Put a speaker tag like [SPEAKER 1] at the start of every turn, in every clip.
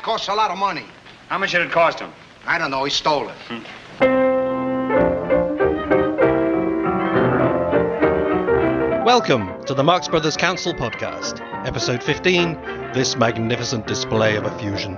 [SPEAKER 1] Costs a lot of money.
[SPEAKER 2] How much did it cost him?
[SPEAKER 1] I don't know. He stole it.
[SPEAKER 3] Welcome to the Marx Brothers Council podcast, episode 15, This Magnificent Display of Effusion.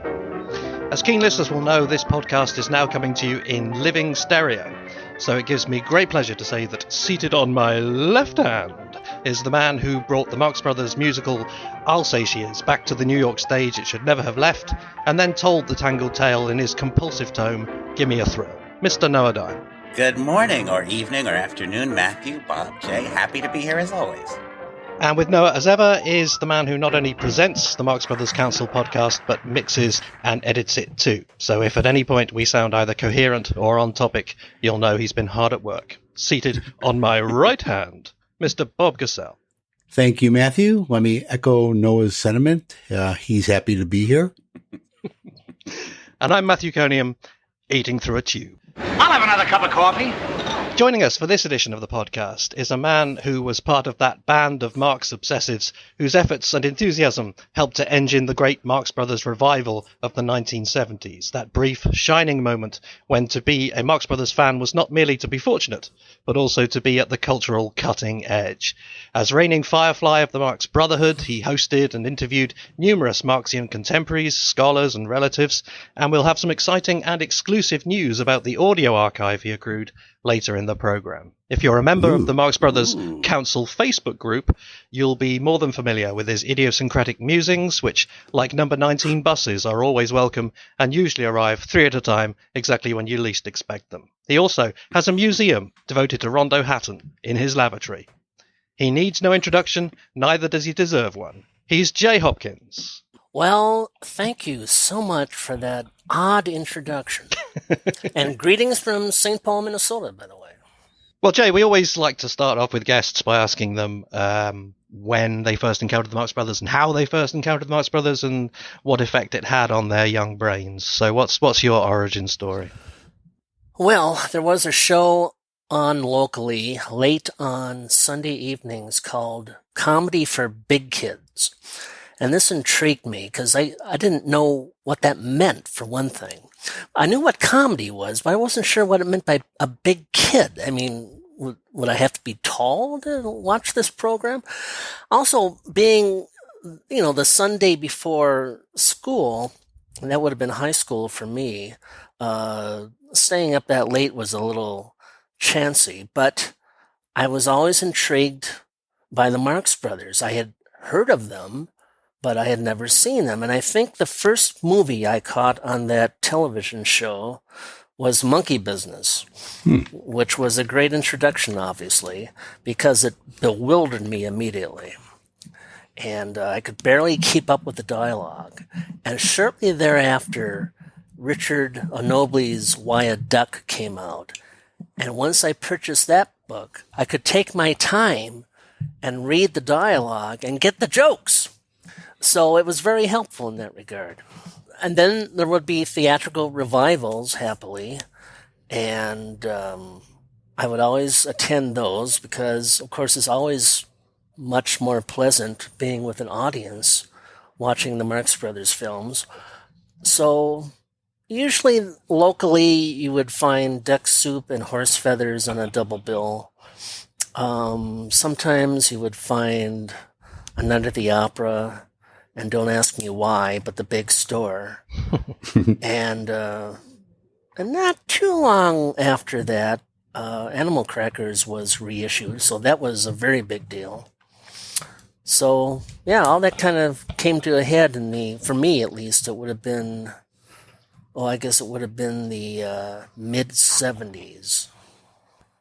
[SPEAKER 3] As keen listeners will know, this podcast is now coming to you in living stereo, so it gives me great pleasure to say that seated on my left hand is the man who brought the Marx Brothers musical I'll Say She Is back to the New York stage it should never have left, and then told the tangled tale in his compulsive tome, Gimme a Thrill, Mr. Noah Dime.
[SPEAKER 4] Good morning, or evening, or afternoon, Matthew, Bob, Jay. Happy to be here as always.
[SPEAKER 3] And with Noah, as ever, is the man who not only presents the Marx Brothers Council podcast, but mixes and edits it too. So if at any point we sound either coherent or on topic, you'll know he's been hard at work. Seated on my right hand, Mr. Bob Gassell.
[SPEAKER 5] Thank you, Matthew. Let me echo Noah's sentiment. He's happy to be here.
[SPEAKER 3] And I'm Matthew Coniam, eating through a tube.
[SPEAKER 2] I'll have another cup of coffee.
[SPEAKER 3] Joining us for this edition of the podcast is a man who was part of that band of Marx obsessives whose efforts and enthusiasm helped to engine the great Marx Brothers revival of the 1970s, that brief, shining moment when to be a Marx Brothers fan was not merely to be fortunate, but also to be at the cultural cutting edge. As reigning firefly of the Marx Brotherhood, he hosted and interviewed numerous Marxian contemporaries, scholars and relatives, and we'll have some exciting and exclusive news about the audio archive he accrued later in the program. If you're a member of the Marx Brothers Council Facebook group, you'll be more than familiar with his idiosyncratic musings, which, like number 19 buses, are always welcome and usually arrive 3 at a time, exactly when you least expect them. He also has a museum devoted to Rondo Hatton in his lavatory. He needs no introduction, neither does he deserve one. He's Jay Hopkins.
[SPEAKER 6] Well, thank you so much for that odd introduction. And greetings from St. Paul, Minnesota, by the way.
[SPEAKER 3] Well, Jay, we always like to start off with guests by asking them when they first encountered the Marx Brothers and how they first encountered the Marx Brothers and what effect it had on their young brains. So what's your origin story?
[SPEAKER 6] Well, there was a show on locally late on Sunday evenings called Comedy for Big Kids. And this intrigued me because I didn't know what that meant, for one thing. I knew what comedy was, but I wasn't sure what it meant by a big kid. I mean, would I have to be tall to watch this program? Also, being, the Sunday before school, and that would have been high school for me, staying up that late was a little chancy, but I was always intrigued by the Marx Brothers. I had heard of them, but I had never seen them. And I think the first movie I caught on that television show was Monkey Business, which was a great introduction, obviously, because it bewildered me immediately. And I could barely keep up with the dialogue. And shortly thereafter, Richard Onobly's Why a Duck came out. And once I purchased that book, I could take my time and read the dialogue and get the jokes. So it was very helpful in that regard. And then there would be theatrical revivals, happily, and I would always attend those because, of course, it's always much more pleasant being with an audience watching the Marx Brothers films. So usually locally you would find duck soup and horse feathers on a double bill. Sometimes you would find A Night at the Opera, and Don't Ask Me Why, but The Big Store. And not too long after that, Animal Crackers was reissued, so that was a very big deal. So, yeah, all that kind of came to a head for me at least, it would have been, the mid-70s.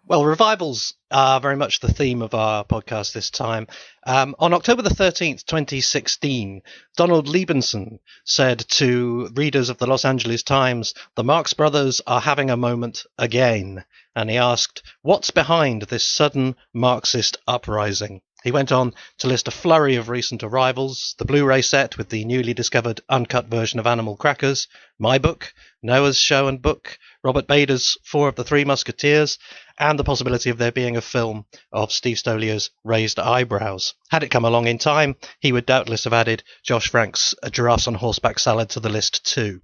[SPEAKER 3] Well, revivals are very much the theme of our podcast this time. On October the 13th, 2016, Donald Liebenson said to readers of the Los Angeles Times, the Marx Brothers are having a moment again. And he asked, what's behind this sudden Marxist uprising? He went on to list a flurry of recent arrivals: the Blu-ray set with the newly discovered uncut version of Animal Crackers, my book, Noah's Show and Book, Robert Bader's Four of the Three Musketeers, and the possibility of there being a film of Steve Stolier's Raised Eyebrows. Had it come along in time, he would doubtless have added Josh Frank's Giraffes on Horseback Salad to the list too.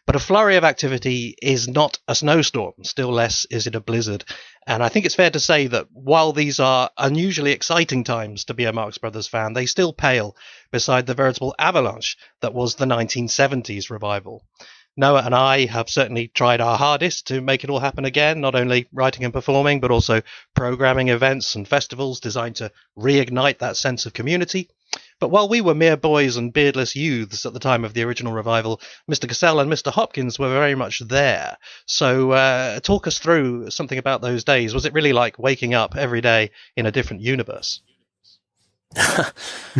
[SPEAKER 3] But a flurry of activity is not a snowstorm, still less is it a blizzard. And I think it's fair to say that while these are unusually exciting times to be a Marx Brothers fan, they still pale beside the veritable avalanche that was the 1970s revival. Noah and I have certainly tried our hardest to make it all happen again, not only writing and performing, but also programming events and festivals designed to reignite that sense of community. But while we were mere boys and beardless youths at the time of the original revival, Mr. Cassell and Mr. Hopkins were very much there. So talk us through something about those days. Was it really like waking up every day in a different universe?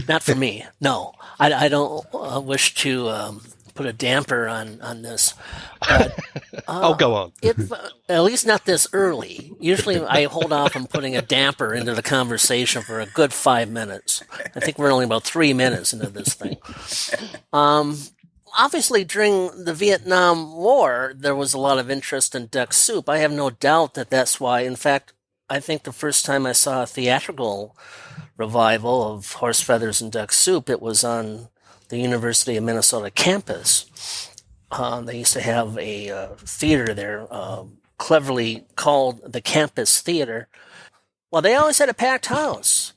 [SPEAKER 6] Not for me. No, I don't wish to put a damper on this. But,
[SPEAKER 3] oh, go on.
[SPEAKER 6] At least not this early. Usually I hold off on putting a damper into the conversation for a good 5 minutes. I think we're only about 3 minutes into this thing. Obviously, during the Vietnam War, there was a lot of interest in duck soup. I have no doubt that that's why. In fact, I think the first time I saw a theatrical revival of Horse Feathers and Duck Soup, it was on the University of Minnesota campus. They used to have a theater there, cleverly called the Campus Theater. Well, they always had a packed house.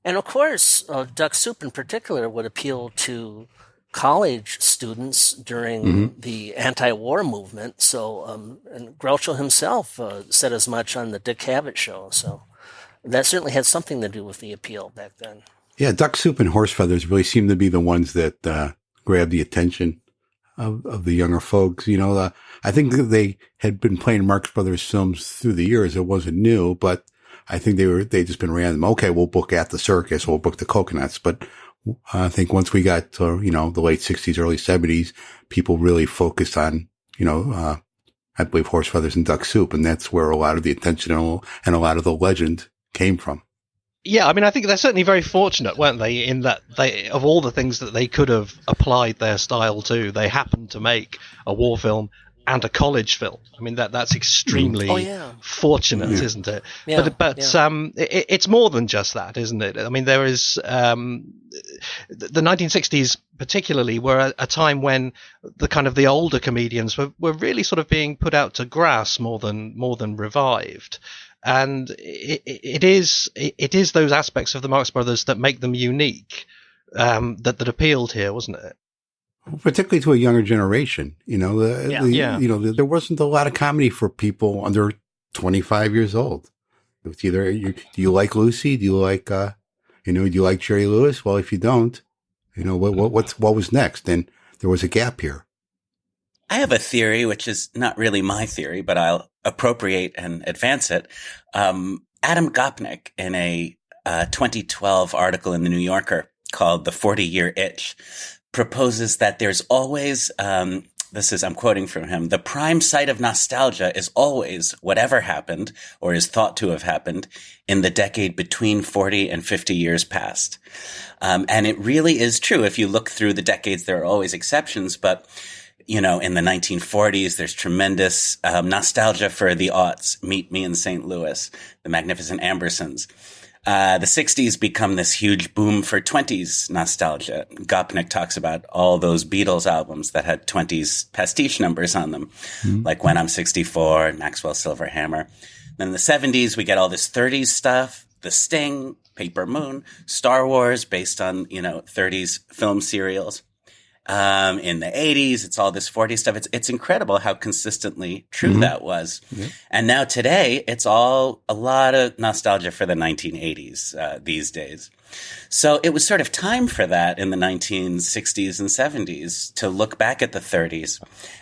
[SPEAKER 6] And of course, Duck Soup in particular would appeal to college students during the anti-war movement. So, and Groucho himself said as much on the Dick Cavett show. So that certainly had something to do with the appeal back then.
[SPEAKER 5] Yeah, Duck Soup and Horse Feathers really seem to be the ones that grab the attention of the younger folks. You know, I think that they had been playing Marx Brothers films through the years. It wasn't new, but I think they just been random. Okay, we'll book At the Circus, we'll book the Coconuts. But I think once we got to, the late 60s, early 70s, people really focused on, I believe Horse Feathers and Duck Soup. And that's where a lot of the attention and a lot of the legend came from.
[SPEAKER 3] Yeah, I mean, I think they're certainly very fortunate, weren't they, in that they, of all the things that they could have applied their style to, they happened to make a war film and a college film. I mean, that's extremely fortunate, isn't it?
[SPEAKER 6] Yeah,
[SPEAKER 3] but it's more than just that, isn't it? I mean, there is the 1960s particularly were a time when the older comedians were really sort of being put out to grass more than revived. And it is those aspects of the Marx Brothers that make them unique, that appealed here, wasn't it?
[SPEAKER 5] Particularly to a younger generation, there wasn't a lot of comedy for people under 25 years old. It's either do you like Lucy? Do you like do you like Jerry Lewis? Well, if you don't, what was next? And there was a gap here.
[SPEAKER 4] I have a theory, which is not really my theory, but I'll appropriate and advance it. Adam Gopnik, in a 2012 article in the New Yorker called The 40-Year Itch, proposes that there's always, I'm quoting from him, the prime site of nostalgia is always whatever happened or is thought to have happened in the decade between 40 and 50 years past. And it really is true. If you look through the decades, there are always exceptions, but in the 1940s, there's tremendous nostalgia for the aughts. Meet Me in St. Louis, the Magnificent Ambersons. The 60s become this huge boom for 20s nostalgia. Gopnik talks about all those Beatles albums that had 20s pastiche numbers on them, like When I'm 64, Maxwell Silverhammer. Then in the 70s, we get all this 30s stuff, The Sting, Paper Moon, Star Wars, based on, 30s film serials. In the 80s, it's all this 40s stuff. It's incredible how consistently true that was. Yeah. And now today, it's all a lot of nostalgia for the 1980s these days. So it was sort of time for that in the 1960s and 70s to look back at the 30s.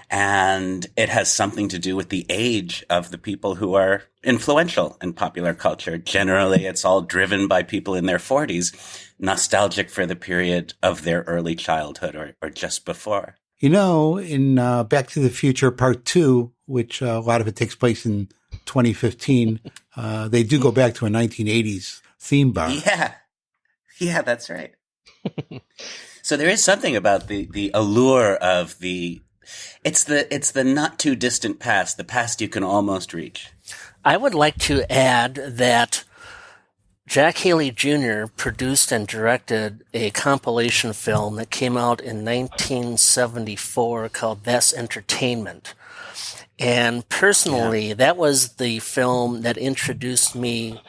[SPEAKER 4] And it has something to do with the age of the people who are influential in popular culture. Generally, it's all driven by people in their 40s, nostalgic for the period of their early childhood or just before.
[SPEAKER 5] In Back to the Future Part 2, which a lot of it takes place in 2015, they do go back to a 1980s theme bar.
[SPEAKER 4] Yeah. Yeah, that's right. So there is something about the allure of it's the not too distant past, the past you can almost reach.
[SPEAKER 6] I would like to add that Jack Haley Jr. produced and directed a compilation film that came out in 1974 called That's Entertainment. And personally, that was the film that introduced me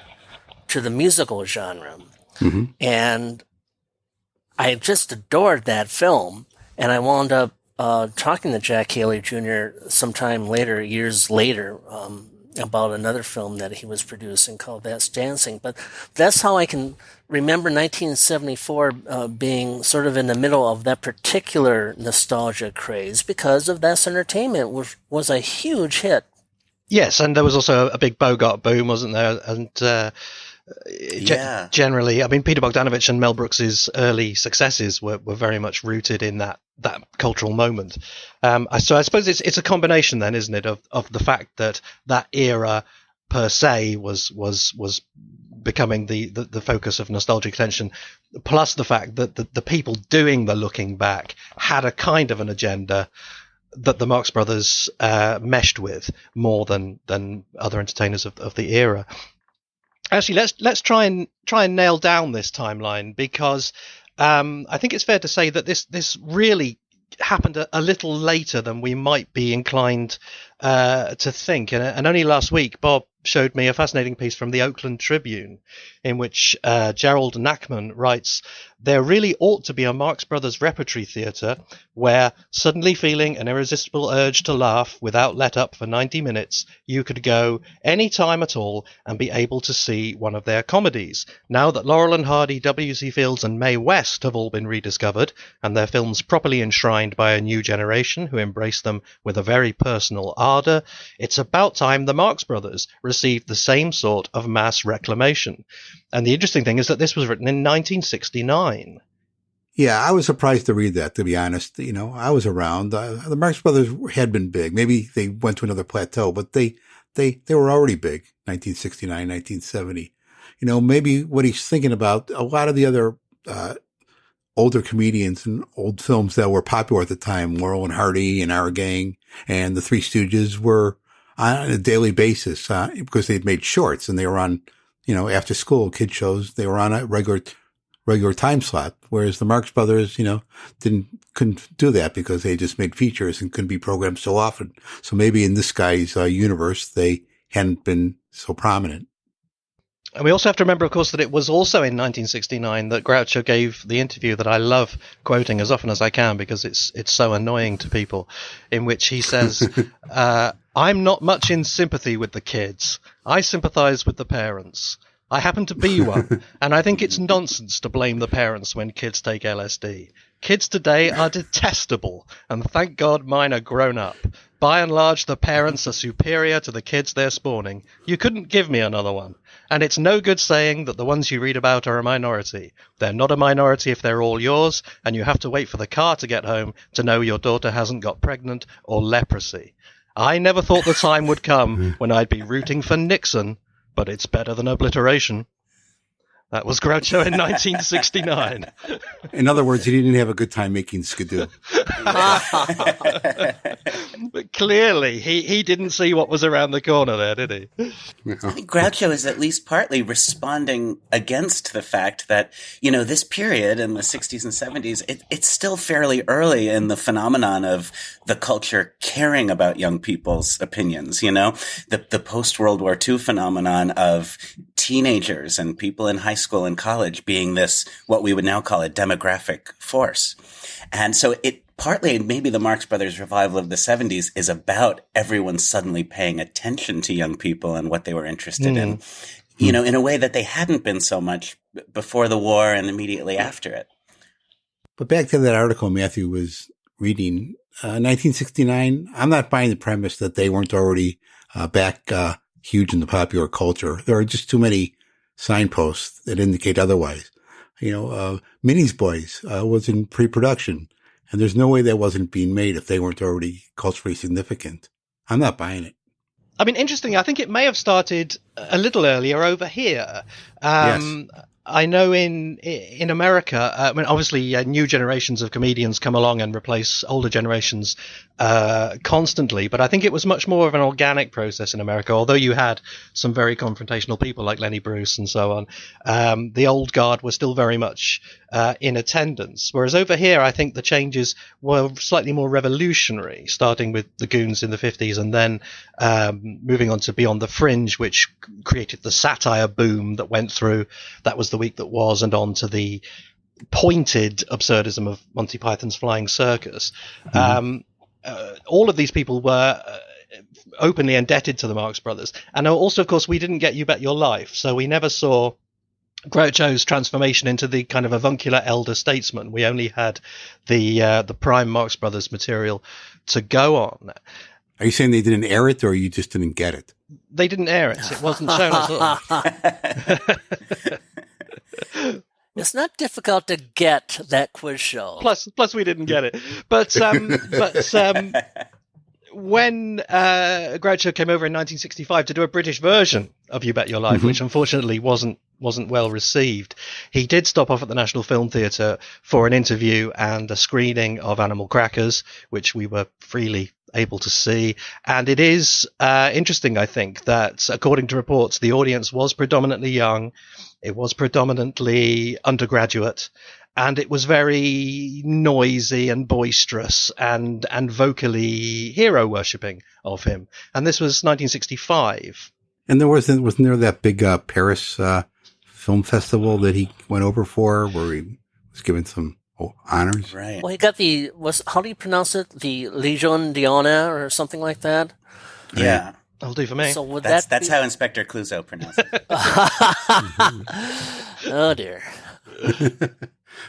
[SPEAKER 6] to the musical genre.
[SPEAKER 5] Mm-hmm.
[SPEAKER 6] And I just adored that film. And I wound up talking to Jack Haley Jr. sometime later, years later, about another film that he was producing called That's Dancing. But that's how I can remember 1974 being sort of in the middle of that particular nostalgia craze because of That's Entertainment, which was a huge hit.
[SPEAKER 3] Yes, and there was also a big Bogart boom, wasn't there? And generally, I mean, Peter Bogdanovich and Mel Brooks's early successes were very much rooted in that cultural moment. So I suppose it's a combination then, isn't it, of the fact that era per se was becoming the focus of nostalgic attention, plus the fact that the people doing the looking back had a kind of an agenda that the Marx Brothers meshed with more than other entertainers of the era. Actually, let's try and nail down this timeline, because I think it's fair to say that this really happened a little later than we might be inclined to think. And only last week, Bob showed me a fascinating piece from the Oakland Tribune in which Gerald Nachman writes, "There really ought to be a Marx Brothers repertory theatre where, suddenly feeling an irresistible urge to laugh without let up for 90 minutes, you could go any time at all and be able to see one of their comedies. Now that Laurel and Hardy, W.C. Fields and Mae West have all been rediscovered, and their films properly enshrined by a new generation who embrace them with a very personal ardour, it's about time the Marx Brothers received the same sort of mass reclamation." And the interesting thing is that this was written in 1969.
[SPEAKER 5] Yeah, I was surprised to read that, to be honest. You know, I was around. The Marx Brothers had been big. Maybe they went to another plateau, but they were already big, 1969, 1970. You know, maybe what he's thinking about, a lot of the other older comedians and old films that were popular at the time, Laurel and Hardy and Our Gang and the Three Stooges, were on a daily basis because they'd made shorts and they were on, you know, after school kid shows. They were on a regular time slot, whereas the Marx Brothers, you know, couldn't do that because they just made features and couldn't be programmed so often. So maybe in this guy's universe, they hadn't been so prominent.
[SPEAKER 3] And we also have to remember, of course, that it was also in 1969 that Groucho gave the interview that I love quoting as often as I can because it's so annoying to people, in which he says, "I'm not much in sympathy with the kids. I sympathize with the parents. I happen to be one, and I think it's nonsense to blame the parents when kids take LSD. Kids today are detestable, and thank God mine are grown up. By and large, the parents are superior to the kids they're spawning. You couldn't give me another one. And it's no good saying that the ones you read about are a minority. They're not a minority if they're all yours, and you have to wait for the car to get home to know your daughter hasn't got pregnant or leprosy. I never thought the time would come when I'd be rooting for Nixon, but it's better than obliteration." That was Groucho in 1969.
[SPEAKER 5] In other words, he didn't have a good time making Skidoo.
[SPEAKER 3] But clearly, he didn't see what was around the corner there, did he?
[SPEAKER 4] I think Groucho is at least partly responding against the fact that, you know, this period in the 60s and 70s, it's still fairly early in the phenomenon of the culture caring about young people's opinions, you know? The post-World War II phenomenon of teenagers and people in high school and college being this, what we would now call a demographic force. And so partly maybe the Marx Brothers revival of the 70s is about everyone suddenly paying attention to young people and what they were interested in, you know, in a way that they hadn't been so much before the war and immediately after it.
[SPEAKER 5] But back to that article Matthew was reading, 1969, I'm not buying the premise that they weren't already back huge in the popular culture. There are just too many signposts that indicate otherwise. You know, Minnie's Boys was in pre-production, and there's no way that wasn't being made if they weren't already culturally significant. I'm not buying it.
[SPEAKER 3] I mean, interestingly, I think it may have started a little earlier over here.
[SPEAKER 5] Yes.
[SPEAKER 3] I know in America, I mean, obviously, new generations of comedians come along and replace older generations constantly. But I think it was much more of an organic process in America. Although you had some very confrontational people like Lenny Bruce and so on, the old guard was still very much in attendance. Whereas over here, I think the changes were slightly more revolutionary, starting with the Goons in the 50s and then moving on to Beyond the Fringe, which created the satire boom that went through. That was the week that was, and on to the pointed absurdism of Monty Python's Flying Circus. All of these people were openly indebted to the Marx Brothers. And also, of course, we didn't get You Bet Your Life, so we never saw Groucho's transformation into the kind of avuncular elder statesman. We only had the prime Marx Brothers material to go on.
[SPEAKER 5] Are you saying they didn't air it, or you just didn't get it?
[SPEAKER 3] They didn't air it. It wasn't shown at all.
[SPEAKER 6] It's not difficult to get that quiz show.
[SPEAKER 3] Plus, we didn't get it. But when Groucho came over in 1965 to do a British version of You Bet Your Life, which unfortunately wasn't well received, he did stop off at the National Film Theatre for an interview and a screening of Animal Crackers, which we were freely able to see. And it is interesting, I think, that according to reports, the audience was predominantly young, it was predominantly undergraduate, and it was very noisy and boisterous and vocally hero worshipping of him. And this was 1965.
[SPEAKER 5] And wasn't there that big Paris film festival that he went over for, where he was given some honors?
[SPEAKER 4] Right.
[SPEAKER 6] Well, he got how do you pronounce it? The Légion d'honneur or something like that?
[SPEAKER 4] Yeah.
[SPEAKER 3] That'll do for me.
[SPEAKER 6] So
[SPEAKER 4] that's how Inspector Clouseau pronounces it.
[SPEAKER 6] Oh, dear.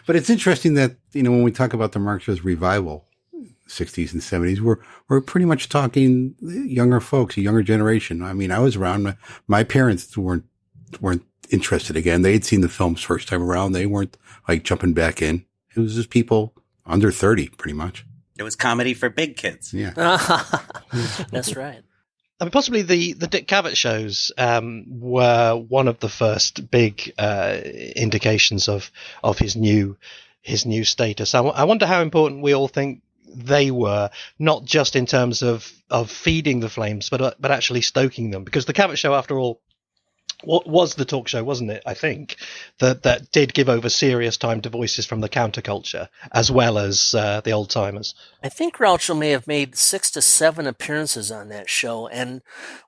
[SPEAKER 5] But it's interesting that, when we talk about the Marxist revival, 60s and 70s, we're pretty much talking younger folks, a younger generation. I mean, I was around. My parents weren't interested again. They had seen the films first time around. They weren't like jumping back in. It was just people under 30, pretty much.
[SPEAKER 4] It was comedy for big kids.
[SPEAKER 5] Yeah.
[SPEAKER 6] That's right.
[SPEAKER 3] I mean, possibly the Dick Cavett shows were one of the first big indications of his new status. I wonder how important we all think they were, not just in terms of feeding the flames, but actually stoking them. Because the Cavett show, after all, was the talk show, wasn't it? I think that did give over serious time to voices from the counterculture as well as the old timers.
[SPEAKER 6] I think Groucho may have made 6 to 7 appearances on that show, and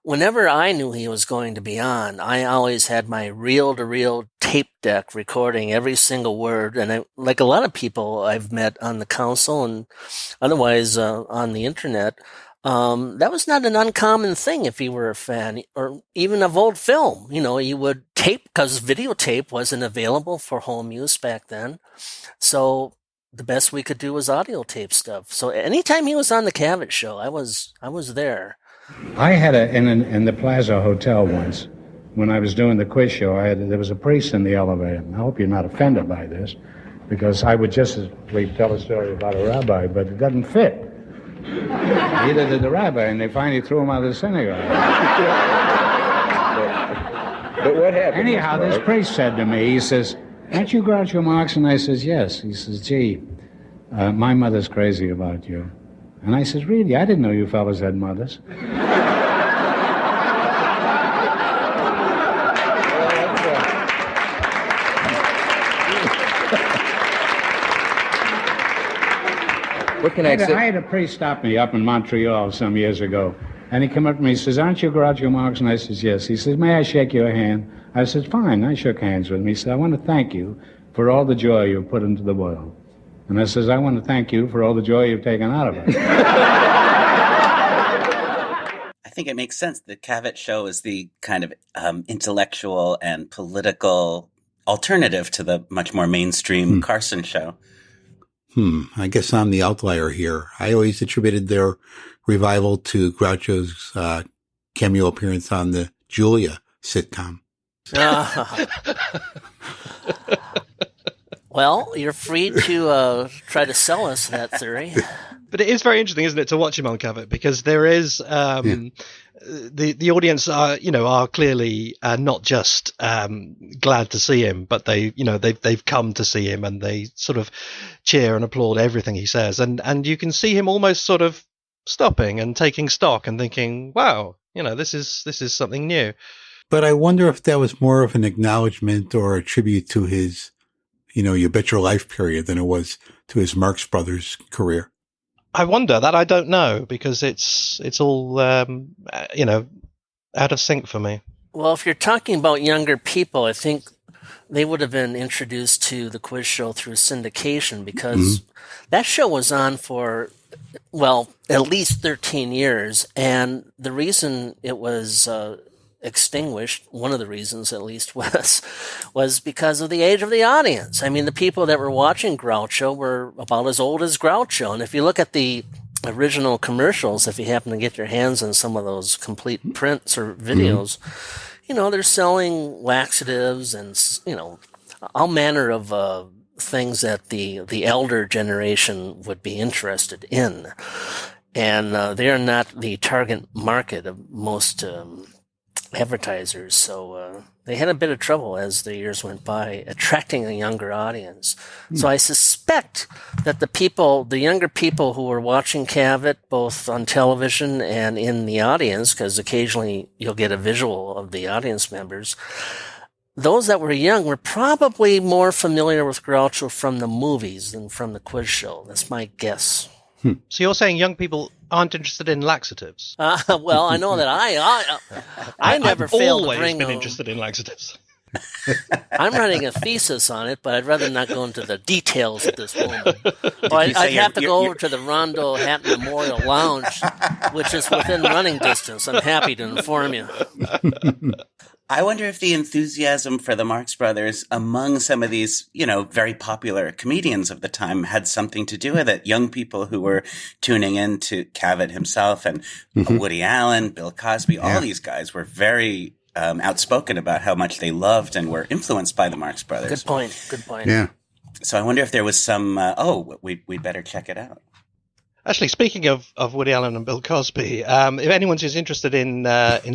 [SPEAKER 6] whenever I knew he was going to be on, I always had my reel-to-reel tape deck recording every single word. And like a lot of people I've met on the council and otherwise on the internet, that was not an uncommon thing if you were a fan, or even of old film. You would tape, because videotape wasn't available for home use back then. So the best we could do was audio tape stuff. So anytime he was on the Cavett show, I was there.
[SPEAKER 7] I had in the Plaza Hotel once, when I was doing the quiz show, there was a priest in the elevator. I hope you're not offended by this, because I would just as we tell a story about a rabbi, but it doesn't fit. Neither did the rabbi, and they finally threw him out of the synagogue.
[SPEAKER 8] But what happened?
[SPEAKER 7] Anyhow, this priest said to me, he says, "Aren't you Groucho Marx?" And I says, "Yes." He says, "Gee, my mother's crazy about you." And I says, "Really? I didn't know you fellas had mothers."
[SPEAKER 8] What can I say?
[SPEAKER 7] I had a priest stop me up in Montreal some years ago, and he came up to me and says, "Aren't you Groucho Marx?" And I says, "Yes." He says, "May I shake your hand?" I said, "Fine." I shook hands with him. He said, "I want to thank you for all the joy you've put into the world." And I says, "I want to thank you for all the joy you've taken out of it."
[SPEAKER 4] I think it makes sense. The Cavett show is the kind of intellectual and political alternative to the much more mainstream Carson show.
[SPEAKER 5] I guess I'm the outlier here. I always attributed their revival to Groucho's cameo appearance on the Julia sitcom.
[SPEAKER 6] Well, you're free to try to sell us that theory.
[SPEAKER 3] But it is very interesting, isn't it, to watch him on Cavett, because there is the audience are clearly not just glad to see him, but they've come to see him, and they sort of cheer and applaud everything he says, and you can see him almost sort of stopping and taking stock and thinking, wow, this is something new.
[SPEAKER 5] But I wonder if that was more of an acknowledgement or a tribute to his, You Bet Your Life period than it was to his Marx Brothers career.
[SPEAKER 3] I wonder that. I don't know, because it's all out of sync for me.
[SPEAKER 6] Well, if you're talking about younger people, I think they would have been introduced to the quiz show through syndication, because that show was on for, at least 13 years. And the reason it was extinguished, one of the reasons at least, was because of the age of the audience. I mean, the people that were watching Groucho were about as old as Groucho. And if you look at the original commercials, if you happen to get your hands on some of those complete prints or videos, they're selling laxatives and, all manner of things that the elder generation would be interested in. And they are not the target market of most advertisers, so they had a bit of trouble as the years went by attracting a younger audience. So I suspect that the younger people who were watching Cavett both on television and in the audience, because occasionally you'll get a visual of the audience members, those that were young were probably more familiar with Groucho from the movies than from the quiz show. That's my guess.
[SPEAKER 3] So you're saying young people aren't interested in laxatives?
[SPEAKER 6] Well, I know that I never failed to bring.
[SPEAKER 3] I've always been interested in laxatives.
[SPEAKER 6] I'm writing a thesis on it, but I'd rather not go into the details at this moment. I'd have to go over to the Rondo Hatton Memorial Lounge, which is within running distance. I'm happy to inform you.
[SPEAKER 4] I wonder if the enthusiasm for the Marx Brothers among some of these, very popular comedians of the time had something to do with it. Young people who were tuning in to Cavett himself and Woody Allen, Bill Cosby, all these guys were very outspoken about how much they loved and were influenced by the Marx Brothers.
[SPEAKER 6] Good point.
[SPEAKER 5] Yeah.
[SPEAKER 4] So I wonder if there was some, we'd better check it out.
[SPEAKER 3] Actually, speaking of Woody Allen and Bill Cosby, if anyone is interested in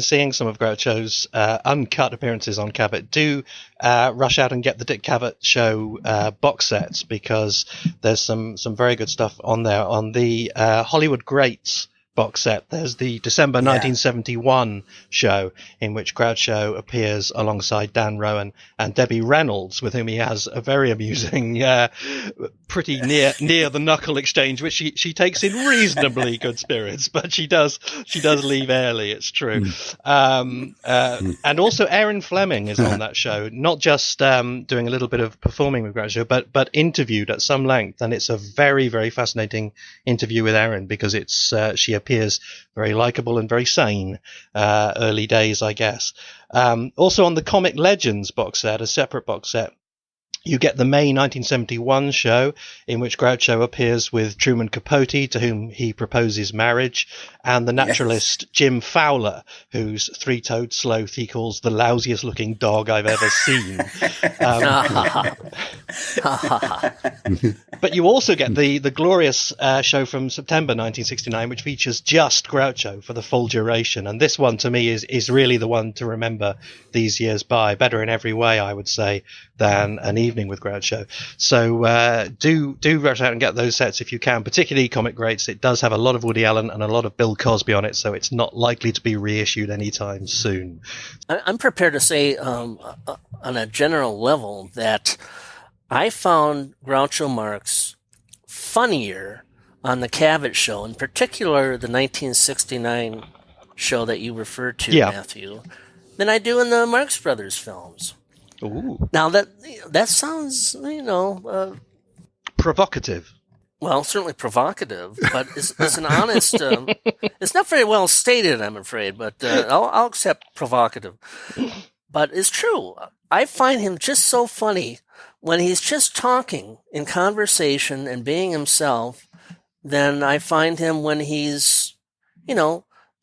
[SPEAKER 3] seeing some of Groucho's uncut appearances on Cavett, do rush out and get the Dick Cavett Show box sets, because there's some very good stuff on there. On the Hollywood Greats box set, there's the December 1971 show in which Groucho appears alongside Dan Rowan and Debbie Reynolds, with whom he has a very amusing, pretty near the knuckle exchange, which she takes in reasonably good spirits, but she does leave early. It's true. And also Erin Fleming is on that show, not just doing a little bit of performing with Groucho, but interviewed at some length, and it's a very, very fascinating interview with Erin, because it's she appears very likable and very sane. Early days, I guess. Also on the Comic Legends box set, a separate box set, you get the May 1971 show, in which Groucho appears with Truman Capote, to whom he proposes marriage, and the naturalist Jim Fowler, whose three-toed sloth he calls the lousiest looking dog I've ever seen. But you also get the glorious show from September 1969, which features just Groucho for the full duration. And this one, to me, is really the one to remember these years by. Better in every way, I would say, than an evening with Groucho. So do rush out and get those sets if you can, particularly Comic Greats. It does have a lot of Woody Allen and a lot of Bill Cosby on it, so it's not likely to be reissued anytime soon. I'm
[SPEAKER 6] prepared to say on a general level that I found Groucho Marx funnier on the Cavett Show, in particular the 1969 show that you referred to, Matthew, than I do in the Marx Brothers films.
[SPEAKER 3] Ooh.
[SPEAKER 6] Now that sounds,
[SPEAKER 3] provocative.
[SPEAKER 6] Well, certainly provocative, but it's an honest. It's not very well stated, I'm afraid, but I'll accept provocative. But it's true. I find him just so funny when he's just talking in conversation and being himself. Then I find him when he's, in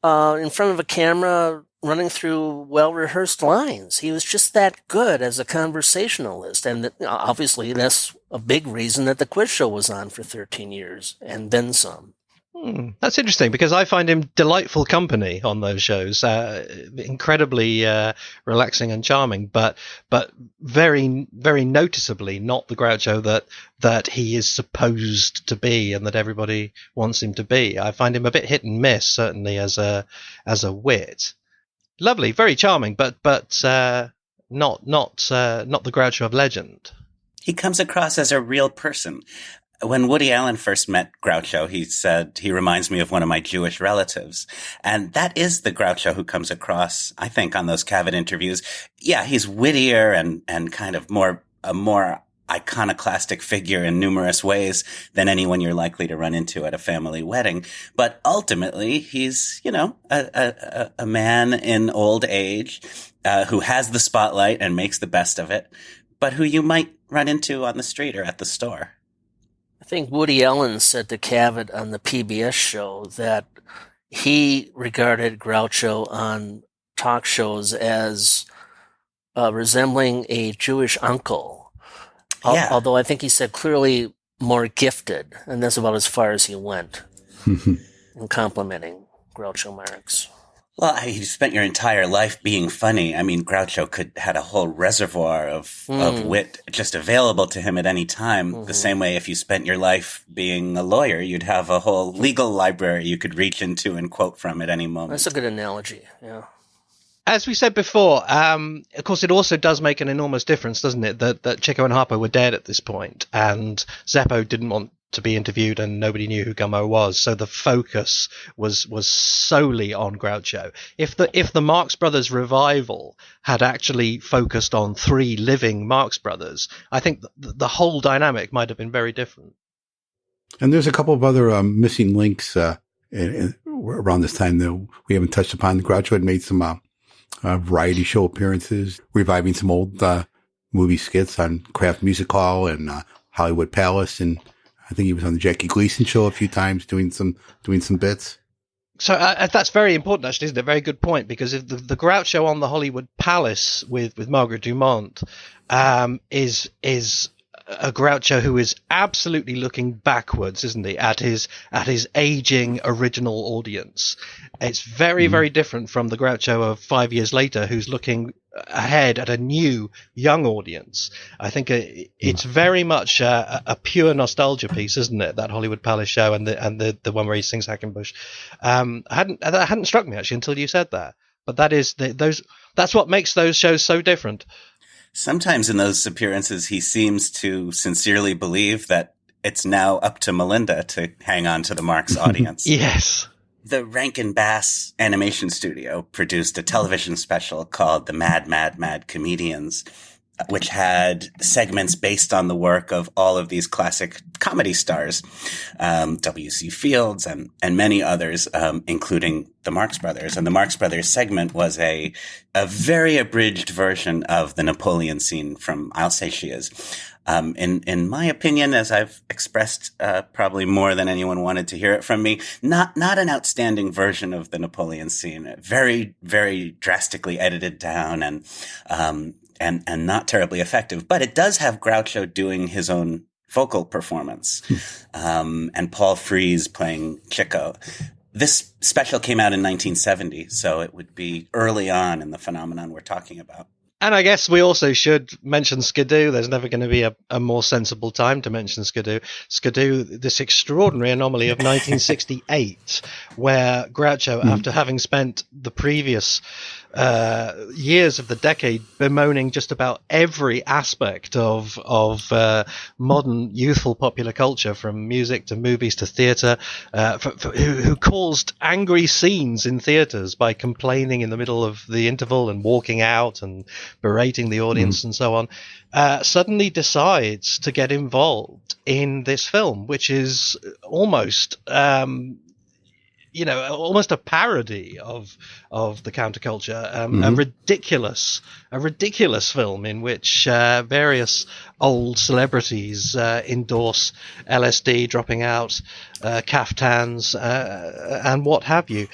[SPEAKER 6] front of a camera, running through well-rehearsed lines. He was just that good as a conversationalist. And obviously that's a big reason that the quiz show was on for 13 years and then some.
[SPEAKER 3] That's interesting because I find him delightful company on those shows, incredibly relaxing and charming, but very, very noticeably not the Groucho that he is supposed to be and that everybody wants him to be. I find him a bit hit and miss, certainly as a wit. Lovely, very charming, but not the Groucho of legend.
[SPEAKER 4] He comes across as a real person. When Woody Allen first met Groucho, he said, he reminds me of one of my Jewish relatives. And that is the Groucho who comes across, I think, on those Cavett interviews. Yeah, he's wittier and kind of a more iconoclastic figure in numerous ways than anyone you're likely to run into at a family wedding. But ultimately, he's, a man in old age, who has the spotlight and makes the best of it, but who you might run into on the street or at the store.
[SPEAKER 6] I think Woody Allen said to Cavett on the PBS show that he regarded Groucho on talk shows as resembling a Jewish uncle.
[SPEAKER 4] Yeah.
[SPEAKER 6] Although I think he said clearly more gifted, and that's about as far as he went in complimenting Groucho Marx.
[SPEAKER 4] Well, you spent your entire life being funny. I mean, Groucho had a whole reservoir of wit just available to him at any time. The same way if you spent your life being a lawyer, you'd have a whole legal library you could reach into and quote from at any moment.
[SPEAKER 6] That's a good analogy, yeah.
[SPEAKER 3] As we said before, of course, it also does make an enormous difference, doesn't it, that Chico and Harpo were dead at this point, and Zeppo didn't want to be interviewed and nobody knew who Gummo was, so the focus was solely on Groucho. If the Marx Brothers revival had actually focused on 3 living Marx Brothers, I think the whole dynamic might have been very different.
[SPEAKER 5] And there's a couple of other missing links around this time that we haven't touched upon. Groucho had made some variety show appearances, reviving some old movie skits on Kraft Music Hall and Hollywood Palace, and I think he was on the Jackie Gleason show a few times doing some bits.
[SPEAKER 3] So that's very important, actually, isn't it? Very good point, because if the Groucho on the Hollywood Palace with Margaret Dumont is a Groucho who is absolutely looking backwards, isn't he, at his aging original audience. It's very, very different from the Groucho of 5 years later, who's looking ahead at a new young audience. I think it's very much a pure nostalgia piece, isn't it? That Hollywood Palace show and the one where he sings Hackenbush. That hadn't struck me actually until you said that. But that's what makes those shows so different.
[SPEAKER 4] Sometimes in those appearances, he seems to sincerely believe that it's now up to Melinda to hang on to the Marx audience.
[SPEAKER 3] Yes.
[SPEAKER 4] The Rankin Bass Animation Studio produced a television special called The Mad, Mad, Mad Comedians, which had segments based on the work of all of these classic comedy stars, W.C. Fields and many others, including the Marx Brothers. And the Marx Brothers segment was a very abridged version of the Napoleon scene from I'll Say She Is. In my opinion, as I've expressed probably more than anyone wanted to hear it from me, not an outstanding version of the Napoleon scene. Very, very drastically edited down and not terribly effective. But it does have Groucho doing his own vocal performance, and Paul Frees playing Chico. This special came out in 1970, so it would be early on in the phenomenon we're talking about.
[SPEAKER 3] And I guess we also should mention Skidoo. There's never going to be a more sensible time to mention Skidoo. Skidoo, this extraordinary anomaly of 1968, where Groucho, after having spent the previous years of the decade bemoaning just about every aspect of modern youthful popular culture, from music to movies to theatre, who caused angry scenes in theatres by complaining in the middle of the interval and walking out and berating the audience and so on, suddenly decides to get involved in this film, which is almost almost a parody of the counterculture, a ridiculous film in which various old celebrities endorse LSD, dropping out, caftans, and what have you.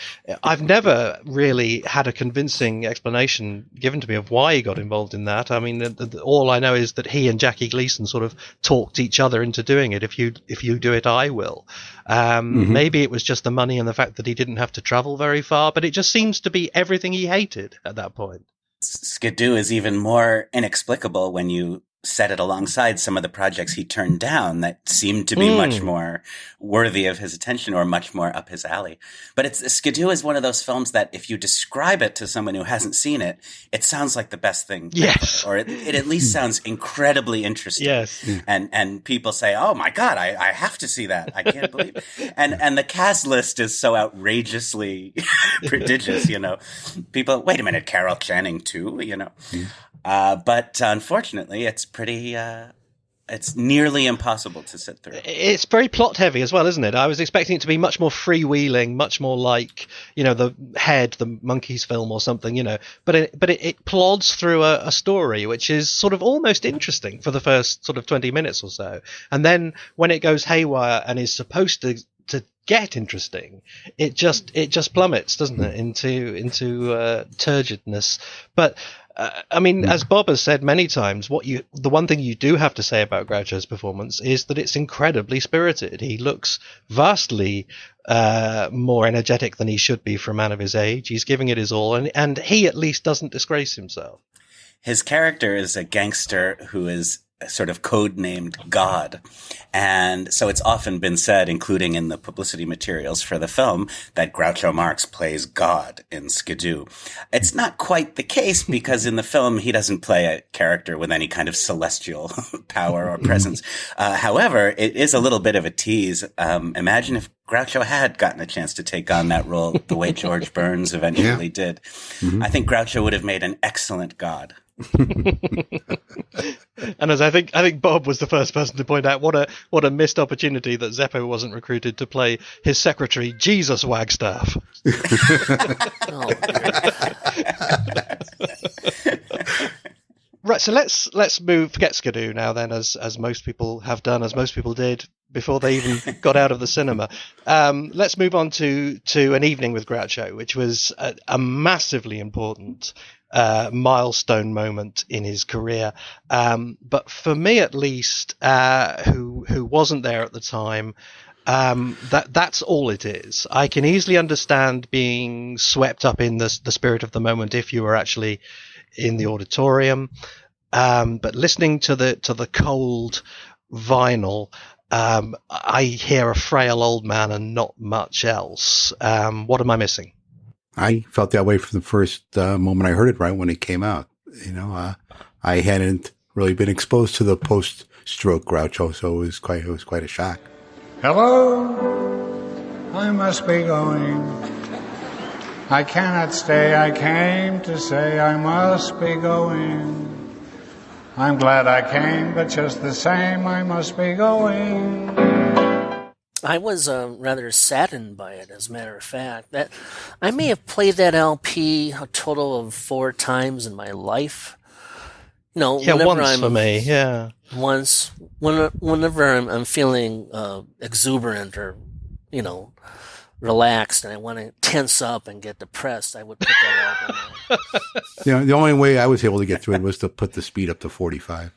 [SPEAKER 3] I've never really had a convincing explanation given to me of why he got involved in that. I mean, all I know is that he and Jackie Gleason sort of talked each other into doing it. If you do it, I will. Maybe it was just the money and the fact that he didn't have to travel very far, but it just seems to be everything he hated at that point.
[SPEAKER 4] Skidoo is even more inexplicable when you set it alongside some of the projects he turned down that seemed to be much more worthy of his attention or much more up his alley. But Skidoo is one of those films that if you describe it to someone who hasn't seen it, it sounds like the best thing.
[SPEAKER 3] Yes.
[SPEAKER 4] Or it at least sounds incredibly interesting.
[SPEAKER 3] Yes.
[SPEAKER 4] And people say, oh my God, I have to see that. I can't believe it. And the cast list is so outrageously prodigious, People, wait a minute, Carol Channing too, But unfortunately, it's pretty, it's nearly impossible to sit through.
[SPEAKER 3] It's very plot heavy as well, isn't it? I was expecting it to be much more freewheeling, much more like, the Head, the Monkeys film or something, but it plods through a story, which is sort of almost interesting for the first sort of 20 minutes or so. And then when it goes haywire and is supposed to get interesting, it just plummets, doesn't it, into turgidness. But as Bob has said many times, the one thing you do have to say about Groucho's performance is that it's incredibly spirited. He looks vastly more energetic than he should be for a man of his age. He's giving it his all, and he at least doesn't disgrace himself.
[SPEAKER 4] His character is a gangster who is sort of code-named God. And so it's often been said, including in the publicity materials for the film, that Groucho Marx plays God in Skidoo. It's not quite the case because in the film, he doesn't play a character with any kind of celestial power or presence. However, it is a little bit of a tease. Imagine if Groucho had gotten a chance to take on that role the way George Burns eventually did. I think Groucho would have made an excellent God.
[SPEAKER 3] And as I think Bob was the first person to point out what a missed opportunity that Zeppo wasn't recruited to play his secretary Jesus Wagstaff. Right, so let's forget Skidoo now then, as most people have done, as most people did before they even got out of the cinema. Let's move on to An Evening with Groucho, which was a massively important milestone moment in his career. But for me, at least, who wasn't there at the time, that's all it is. I can easily understand being swept up in the spirit of the moment if you were actually in the auditorium. But listening to the cold vinyl, I hear a frail old man and not much else. What am I missing?
[SPEAKER 5] I felt that way from the first moment I heard it, right when it came out. I hadn't really been exposed to the post-stroke Groucho, so it was quite a shock.
[SPEAKER 7] Hello, I must be going. I cannot stay. I came to say I must be going. I'm glad I came, but just the same, I must be going.
[SPEAKER 6] I was rather saddened by it, as a matter of fact. That I may have played that LP a total of 4 times in my life.
[SPEAKER 3] Once for me, yeah.
[SPEAKER 6] Once, whenever I'm feeling exuberant or, relaxed and I want to tense up and get depressed, I would put that album on.
[SPEAKER 5] The only way I was able to get through it was to put the speed up to 45.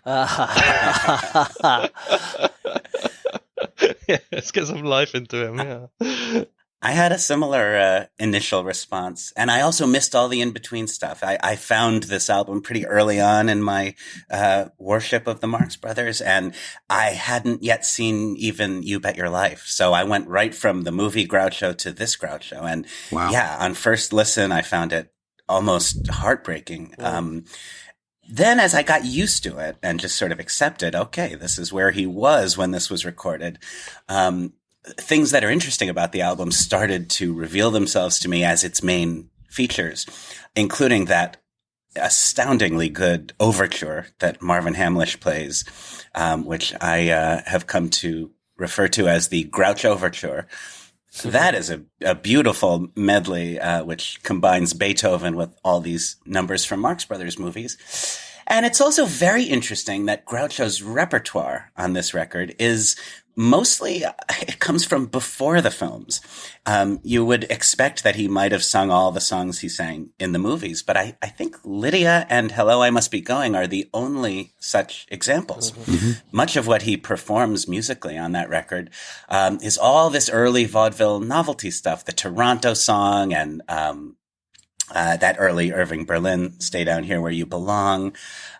[SPEAKER 3] Let's get some life into him, yeah.
[SPEAKER 4] I had a similar initial response, and I also missed all the in-between stuff. I found this album pretty early on in my worship of the Marx Brothers, and I hadn't yet seen even You Bet Your Life. So I went right from the movie Groucho to this Groucho. And on first listen, I found it almost heartbreaking. Then as I got used to it and just sort of accepted, okay, this is where he was when this was recorded, things that are interesting about the album started to reveal themselves to me as its main features, including that astoundingly good overture that Marvin Hamlish plays, which I have come to refer to as the Grouch Overture. That is a beautiful medley, which combines Beethoven with all these numbers from Marx Brothers movies. And it's also very interesting that Groucho's repertoire on this record is mostly, it comes from before the films. You would expect that he might have sung all the songs he sang in the movies, but I think Lydia and Hello, I Must Be Going are the only such examples. Mm-hmm. Much of what he performs musically on that record is all this early vaudeville novelty stuff, the Toronto song and that early Irving Berlin, Stay Down Here Where You Belong,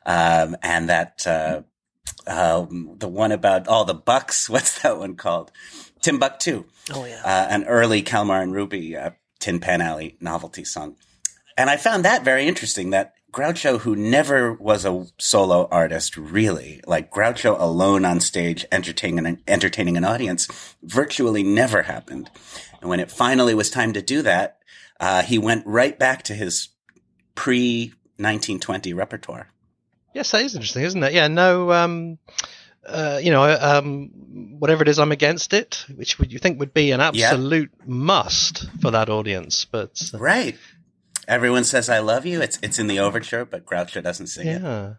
[SPEAKER 4] and that the one about all the bucks. What's that one called? Timbuktu.
[SPEAKER 6] Oh, yeah.
[SPEAKER 4] An early Kalmar and Ruby Tin Pan Alley novelty song. And I found that very interesting, that Groucho, who never was a solo artist, really, like Groucho alone on stage entertaining an audience, virtually never happened. And when it finally was time to do that, he went right back to his pre-1920 repertoire.
[SPEAKER 3] Yes, that is interesting, isn't it? Yeah, no, whatever it is, I'm against it, which would you think would be an absolute must for that audience, but
[SPEAKER 4] right. Everyone says I love you. It's in the overture, but Groucho doesn't sing it.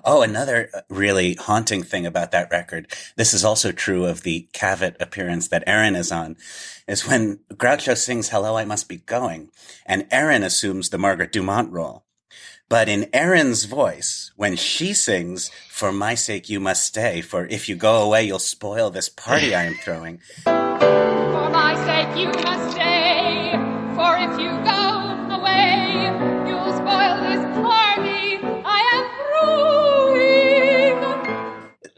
[SPEAKER 4] Oh, another really haunting thing about that record, this is also true of the Cavett appearance that Erin is on, is when Groucho sings Hello, I Must Be Going, and Erin assumes the Margaret Dumont role. But in Erin's voice, when she sings, For My Sake You Must Stay, for if you go away, you'll spoil this party I am throwing.
[SPEAKER 9] For my sake you must stay, for if you go away, you'll spoil this party I am throwing.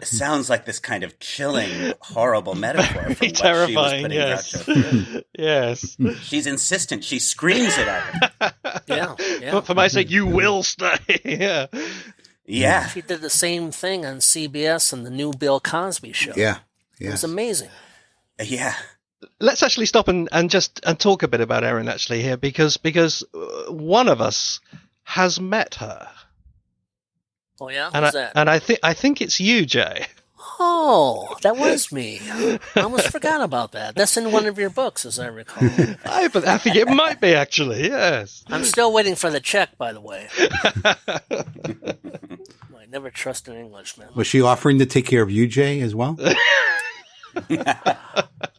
[SPEAKER 4] It sounds like this kind of chilling, horrible metaphor for what
[SPEAKER 3] terrifying,
[SPEAKER 4] she was putting
[SPEAKER 3] yes.
[SPEAKER 4] Groucho through.
[SPEAKER 3] Yes.
[SPEAKER 4] She's insistent. She screams it at him.
[SPEAKER 6] Yeah.
[SPEAKER 3] But for my sake, you will stay. Yeah.
[SPEAKER 4] Yeah.
[SPEAKER 6] She did the same thing on CBS and the new Bill Cosby show.
[SPEAKER 5] Yeah.
[SPEAKER 6] It was amazing.
[SPEAKER 4] Yeah.
[SPEAKER 3] Let's actually stop and talk a bit about Erin actually here, because one of us has met her.
[SPEAKER 6] Oh yeah,
[SPEAKER 3] And
[SPEAKER 6] who's that?
[SPEAKER 3] And I think it's you, Jay.
[SPEAKER 6] Oh, that was me. I almost forgot about that. That's in one of your books, as I recall.
[SPEAKER 3] I think it might be actually. Yes.
[SPEAKER 6] I'm still waiting for the check, by the way. I never trust an Englishman.
[SPEAKER 5] Was she offering to take care of you, Jay, as well?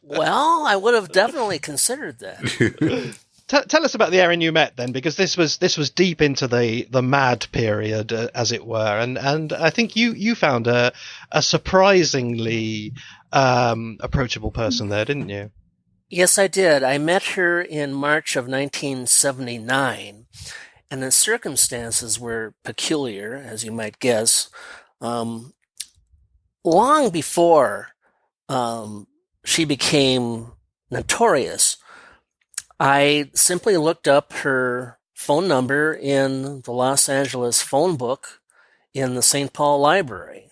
[SPEAKER 6] Well, I would have definitely considered that.
[SPEAKER 3] Tell us about the Erin you met then, because this was deep into the mad period, as it were, and I think you found a surprisingly approachable person there, didn't you?
[SPEAKER 6] Yes, I did. I met her in March of 1979, and the circumstances were peculiar, as you might guess. Long before she became notorious, I simply looked up her phone number in the Los Angeles phone book in the St. Paul Library.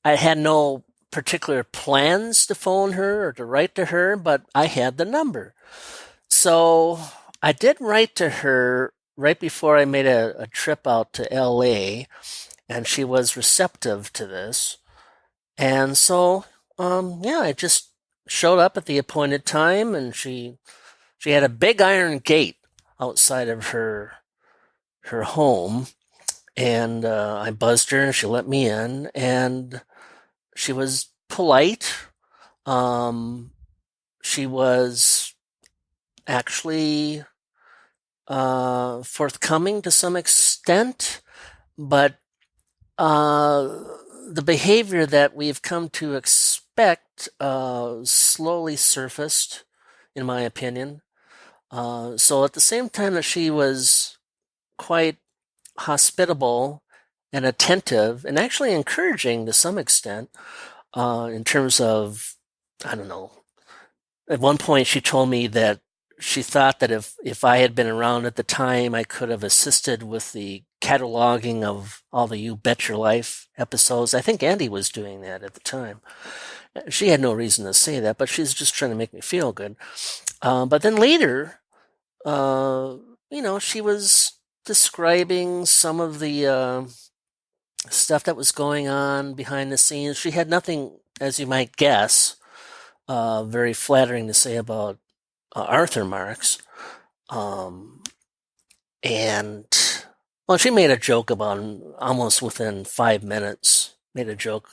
[SPEAKER 6] I had no particular plans to phone her or to write to her, but I had the number. So I did write to her right before I made a trip out to LA, and she was receptive to this. And so, I just showed up at the appointed time, and she had a big iron gate outside of her home, and I buzzed her, and she let me in, and she was polite. She was actually forthcoming to some extent, but the behavior that we've come to expect slowly surfaced, in my opinion. So at the same time that she was quite hospitable and attentive and actually encouraging to some extent, in terms of, I don't know, at one point she told me that she thought that if I had been around at the time, I could have assisted with the cataloging of all the You Bet Your Life episodes. I think Andy was doing that at the time. She had no reason to say that, but she's just trying to make me feel good. But then later, she was describing some of the stuff that was going on behind the scenes. She had nothing, as you might guess, very flattering to say about Arthur Marx. And, well, she made a joke about him almost within 5 minutes, made a joke.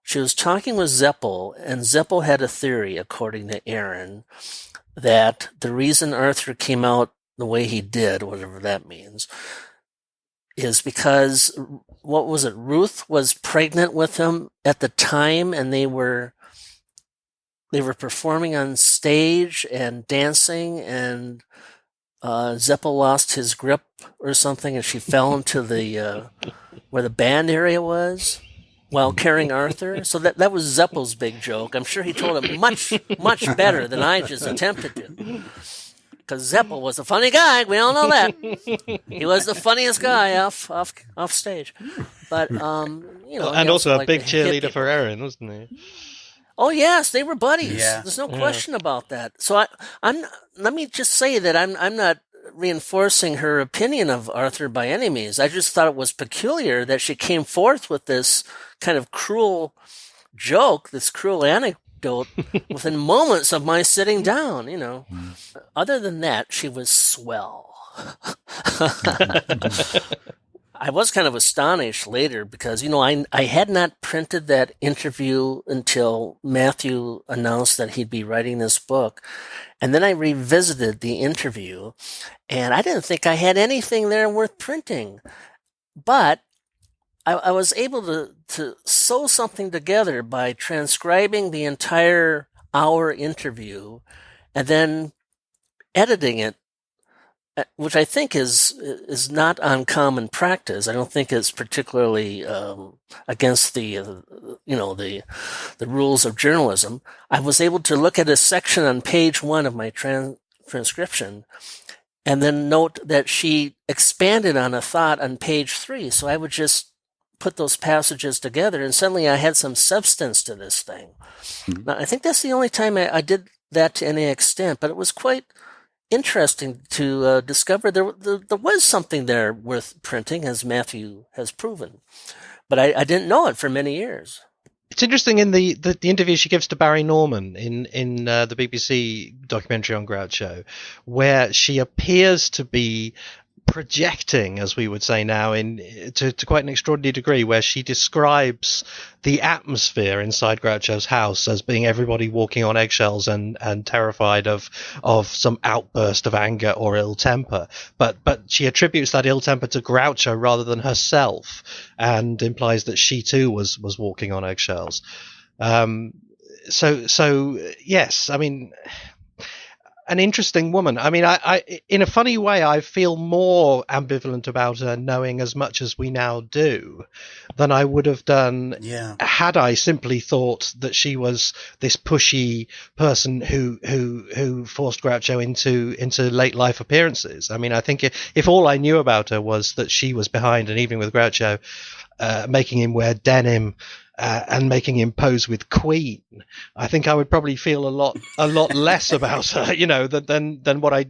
[SPEAKER 6] She was talking with Zeppel, and Zeppel had a theory, according to Erin, that the reason Arthur came out the way he did, whatever that means, is because, what was it, Ruth was pregnant with him at the time, and they were performing on stage and dancing, and Zeppel lost his grip or something, and she fell into the where the band area was while carrying Arthur. So that was Zeppel's big joke. I'm sure he told it much better than I just attempted to. Because Zeppel was a funny guy, we all know that. He was the funniest guy off stage. But
[SPEAKER 3] and also a big cheerleader for Erin, wasn't he?
[SPEAKER 6] Oh yes, they were buddies.
[SPEAKER 4] Yeah.
[SPEAKER 6] There's no question about that. So let me just say that I'm not reinforcing her opinion of Arthur by any means. I just thought it was peculiar that she came forth with this kind of cruel joke, this cruel anecdote, within moments of my sitting down. Other than that, she was swell. I was kind of astonished later because, I had not printed that interview until Matthew announced that he'd be writing this book. And then I revisited the interview, and I didn't think I had anything there worth printing. But I was able to sew something together by transcribing the entire hour interview and then editing it, which I think is not uncommon practice. I don't think it's particularly against the rules of journalism. I was able to look at a section on page 1 of my transcription and then note that she expanded on a thought on page 3. So I would just put those passages together, and suddenly I had some substance to this thing. Mm-hmm. Now, I think that's the only time I did that to any extent, but it was quite interesting to discover there was something there worth printing, as Matthew has proven. But I didn't know it for many years.
[SPEAKER 3] It's interesting in the interview she gives to Barry Norman in the BBC documentary on Groucho, where she appears to be projecting, as we would say now, to quite an extraordinary degree, where she describes the atmosphere inside Groucho's house as being everybody walking on eggshells and terrified of some outburst of anger or ill temper. But she attributes that ill temper to Groucho rather than herself, and implies that she too was walking on eggshells. So yes, I mean, an interesting woman. I mean, I in a funny way, I feel more ambivalent about her knowing as much as we now do than I would have done had I simply thought that she was this pushy person who forced Groucho into late life appearances. I mean, I think if all I knew about her was that she was behind An Evening with Groucho, making him wear denim, and making him pose with Queen, I think I would probably feel a lot less about her, than what I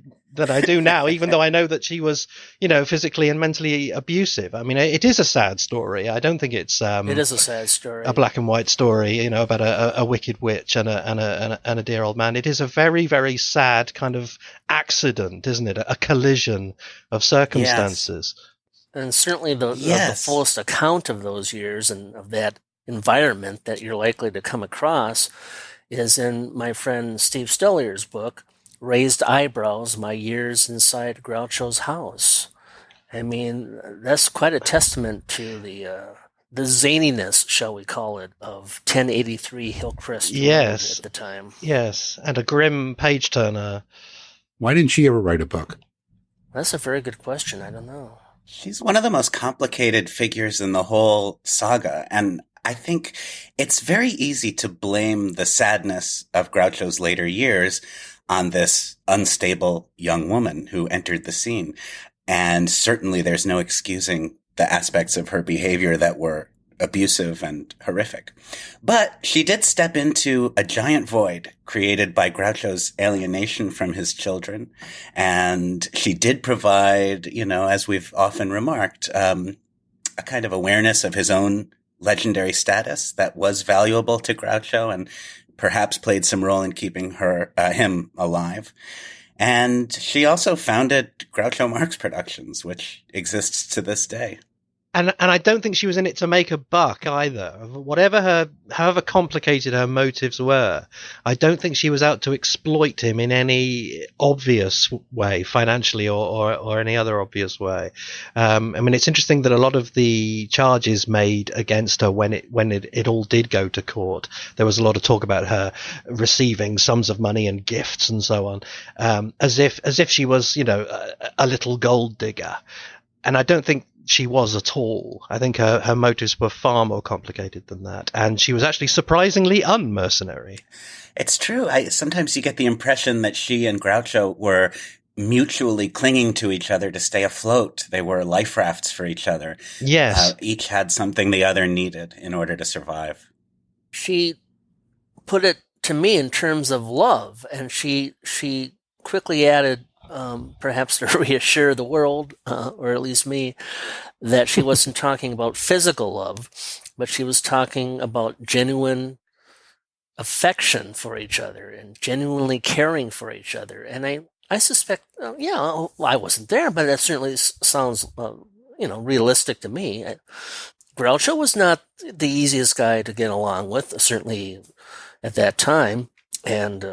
[SPEAKER 3] do now, even though I know that she was, physically and mentally abusive. I mean, it is a sad story. I don't think it's
[SPEAKER 6] it is a sad story,
[SPEAKER 3] a black and white story, about a wicked witch and a dear old man. It is a very, very sad kind of accident, isn't it? A collision of circumstances.
[SPEAKER 6] Yes. And certainly the fullest account of those years and of that environment that you're likely to come across is in my friend Steve Stoller's book, Raised Eyebrows, My Years Inside Groucho's House. I mean, that's quite a testament to the zaniness, shall we call it, of 1083 Hillcrest Road at the time.
[SPEAKER 3] Yes, and a grim page-turner.
[SPEAKER 5] Why didn't she ever write a book?
[SPEAKER 6] That's a very good question. I don't know.
[SPEAKER 4] She's one of the most complicated figures in the whole saga, and I think it's very easy to blame the sadness of Groucho's later years on this unstable young woman who entered the scene. And certainly there's no excusing the aspects of her behavior that were abusive and horrific. But she did step into a giant void created by Groucho's alienation from his children. And she did provide, as we've often remarked, a kind of awareness of his own legendary status that was valuable to Groucho and perhaps played some role in keeping him alive. And she also founded Groucho Marx Productions, which exists to this day.
[SPEAKER 3] And I don't think she was in it to make a buck either. However complicated her motives were, I don't think she was out to exploit him in any obvious way, financially or any other obvious way. I mean, it's interesting that a lot of the charges made against her when it all did go to court, there was a lot of talk about her receiving sums of money and gifts and so on, as if she was, a little gold digger. And I don't think she was at all. I think her motives were far more complicated than that. And she was actually surprisingly unmercenary.
[SPEAKER 4] It's true. Sometimes you get the impression that she and Groucho were mutually clinging to each other to stay afloat. They were life rafts for each other.
[SPEAKER 3] Yes.
[SPEAKER 4] Each had something the other needed in order to survive.
[SPEAKER 6] She put it to me in terms of love, and she quickly added, perhaps to reassure the world, or at least me, that she wasn't talking about physical love, but she was talking about genuine affection for each other and genuinely caring for each other. And I suspect, I wasn't there, but that certainly sounds, realistic to me. Groucho was not the easiest guy to get along with, certainly at that time. And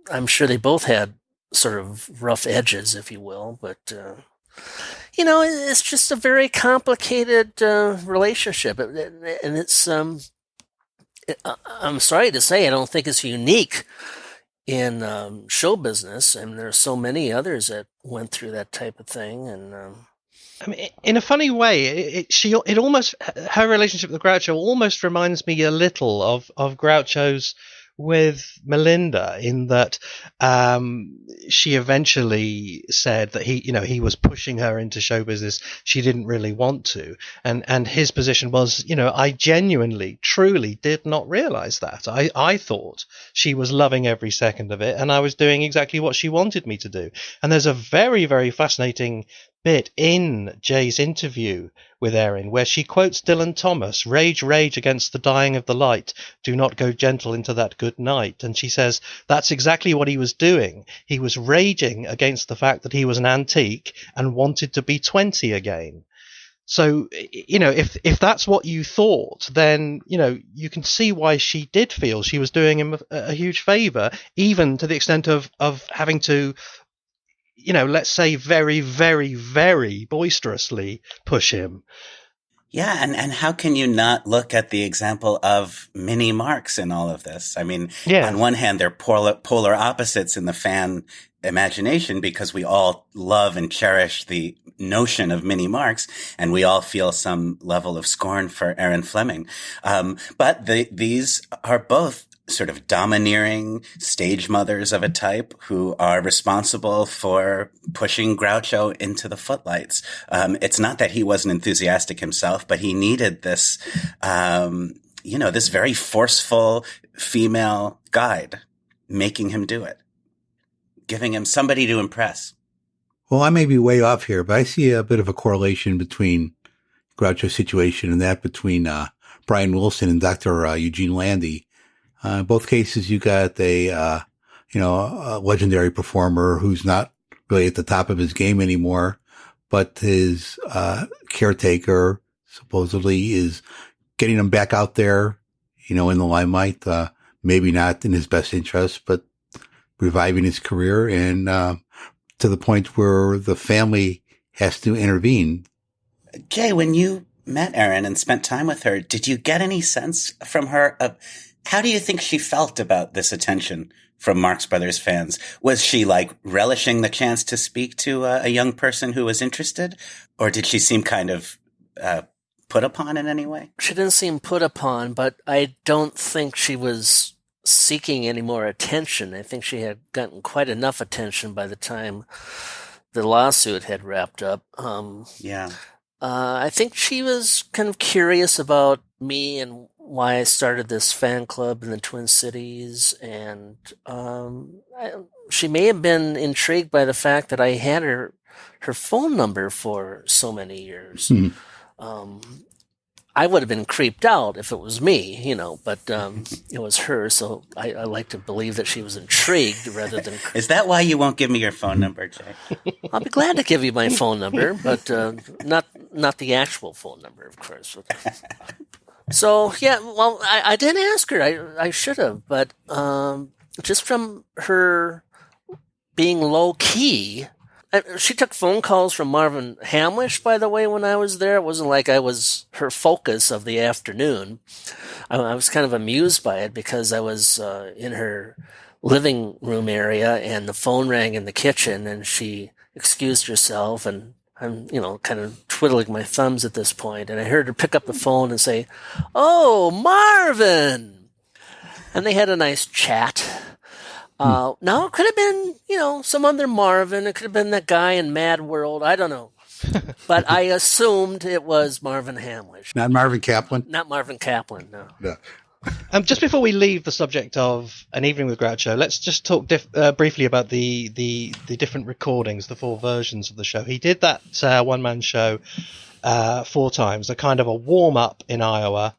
[SPEAKER 6] I'm sure they both had sort of rough edges, if you will, but it's just a very complicated relationship, and it's I'm sorry to say, I don't think it's unique in show business, and there's so many others that went through that type of thing. And
[SPEAKER 3] I mean, in a funny way, her relationship with Groucho almost reminds me a little of Groucho's with Melinda, in that she eventually said that he was pushing her into show business she didn't really want to, and his position was, I genuinely, truly did not realize that. I thought she was loving every second of it, and I was doing exactly what she wanted me to do. And there's a very, very fascinating bit in Jay's interview with Erin where she quotes Dylan Thomas, "Rage, rage against the dying of the light, do not go gentle into that good night." And she says that's exactly what he was doing. He was raging against the fact that he was an antique and wanted to be 20 again. So, if that's what you thought, then, you can see why she did feel she was doing him a huge favor, even to the extent of having to, let's say very, very, very boisterously push him.
[SPEAKER 4] Yeah, and how can you not look at the example of Mini Marx in all of this? I mean, on one hand, they're polar opposites in the fan imagination, because we all love and cherish the notion of Mini Marx, and we all feel some level of scorn for Erin Fleming. But these are both sort of domineering stage mothers of a type who are responsible for pushing Groucho into the footlights. It's not that he wasn't enthusiastic himself, but he needed this, this very forceful female guide making him do it, giving him somebody to impress.
[SPEAKER 5] Well, I may be way off here, but I see a bit of a correlation between Groucho's situation and that between Brian Wilson and Dr. Eugene Landy. In both cases, you got a legendary performer who's not really at the top of his game anymore, but his caretaker supposedly is getting him back out there, in the limelight, maybe not in his best interest, but reviving his career, and to the point where the family has to intervene.
[SPEAKER 4] Jay, when you met Erin and spent time with her, did you get any sense from her of how do you think she felt about this attention from Marx Brothers fans? Was she relishing the chance to speak to a young person who was interested, or did she seem kind of put upon in any way?
[SPEAKER 6] She didn't seem put upon, but I don't think she was seeking any more attention. I think she had gotten quite enough attention by the time the lawsuit had wrapped up. I think she was kind of curious about me and why I started this fan club in the Twin Cities, and she may have been intrigued by the fact that I had her phone number for so many years. I would have been creeped out if it was me, but it was her, so I like to believe that she was intrigued rather than...
[SPEAKER 4] Is that why you won't give me your phone number, Jay?
[SPEAKER 6] I'll be glad to give you my phone number, but not the actual phone number, of course. So, yeah, well, I didn't ask her. I should have, but just from her being low-key... She took phone calls from Marvin Hamlish, by the way, when I was there. It wasn't like I was her focus of the afternoon. I was kind of amused by it because I was in her living room area and the phone rang in the kitchen and she excused herself and I'm, kind of twiddling my thumbs at this point. And I heard her pick up the phone and say, "Oh, Marvin!" And they had a nice chat. Now, it could have been, some other Marvin. It could have been that guy in Mad World. I don't know. But I assumed it was Marvin Hamlish.
[SPEAKER 5] Not Marvin Kaplan?
[SPEAKER 6] Not Marvin Kaplan, no.
[SPEAKER 5] No.
[SPEAKER 3] Just before we leave the subject of An Evening with Groucho, let's just talk briefly about the different recordings, the 4 versions of the show. He did that one-man show 4 times, a kind of a warm-up in Iowa,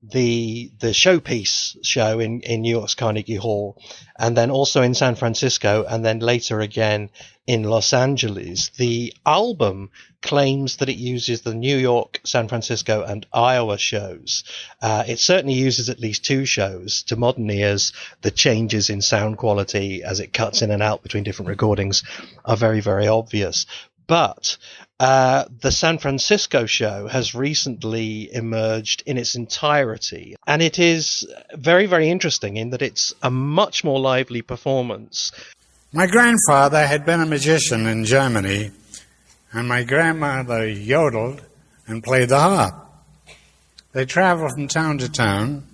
[SPEAKER 3] the Showpiece show in New York's Carnegie Hall, and then also in San Francisco, and then later again in Los Angeles. The album claims that it uses the New York, San Francisco, and Iowa shows. It certainly uses at least 2 shows. To modern ears, the changes in sound quality as it cuts in and out between different recordings are very, very obvious. But the San Francisco show has recently emerged in its entirety, and it is very, very interesting in that it's a much more lively performance.
[SPEAKER 7] My grandfather had been a magician in Germany, and my grandmother yodeled and played the harp. They traveled from town to town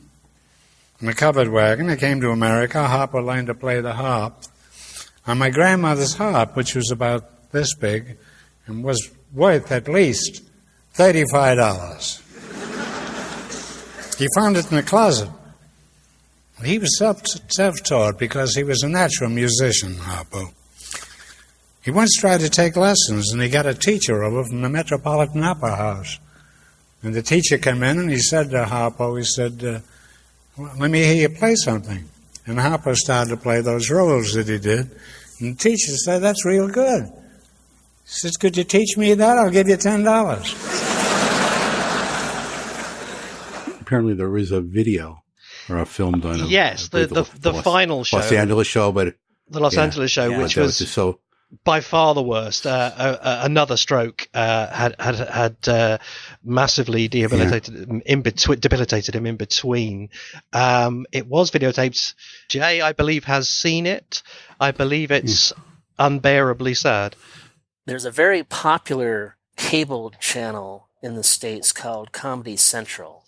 [SPEAKER 7] in a covered wagon. They came to America. Harper learned to play the harp on my grandmother's harp, which was about this big, and was worth at least $35. He found it in the closet. He was self-taught because he was a natural musician, Harpo. He once tried to take lessons, and he got a teacher over from the Metropolitan Opera House. And the teacher came in, and he said to Harpo, well, let me hear you play something. And Harpo started to play those rolls that he did. And the teacher said, "That's real good." He says, "Could you teach me that? I'll give you $10.
[SPEAKER 5] Apparently there is a video or a film done.
[SPEAKER 3] Yes, the final show.
[SPEAKER 5] Los Angeles show, but...
[SPEAKER 3] The Los Angeles show, which was
[SPEAKER 5] so
[SPEAKER 3] by far the worst. Another stroke had massively debilitated him in between. It was videotaped. Jay, I believe, has seen it. I believe it's unbearably sad.
[SPEAKER 6] There's a very popular cable channel in the States called Comedy Central.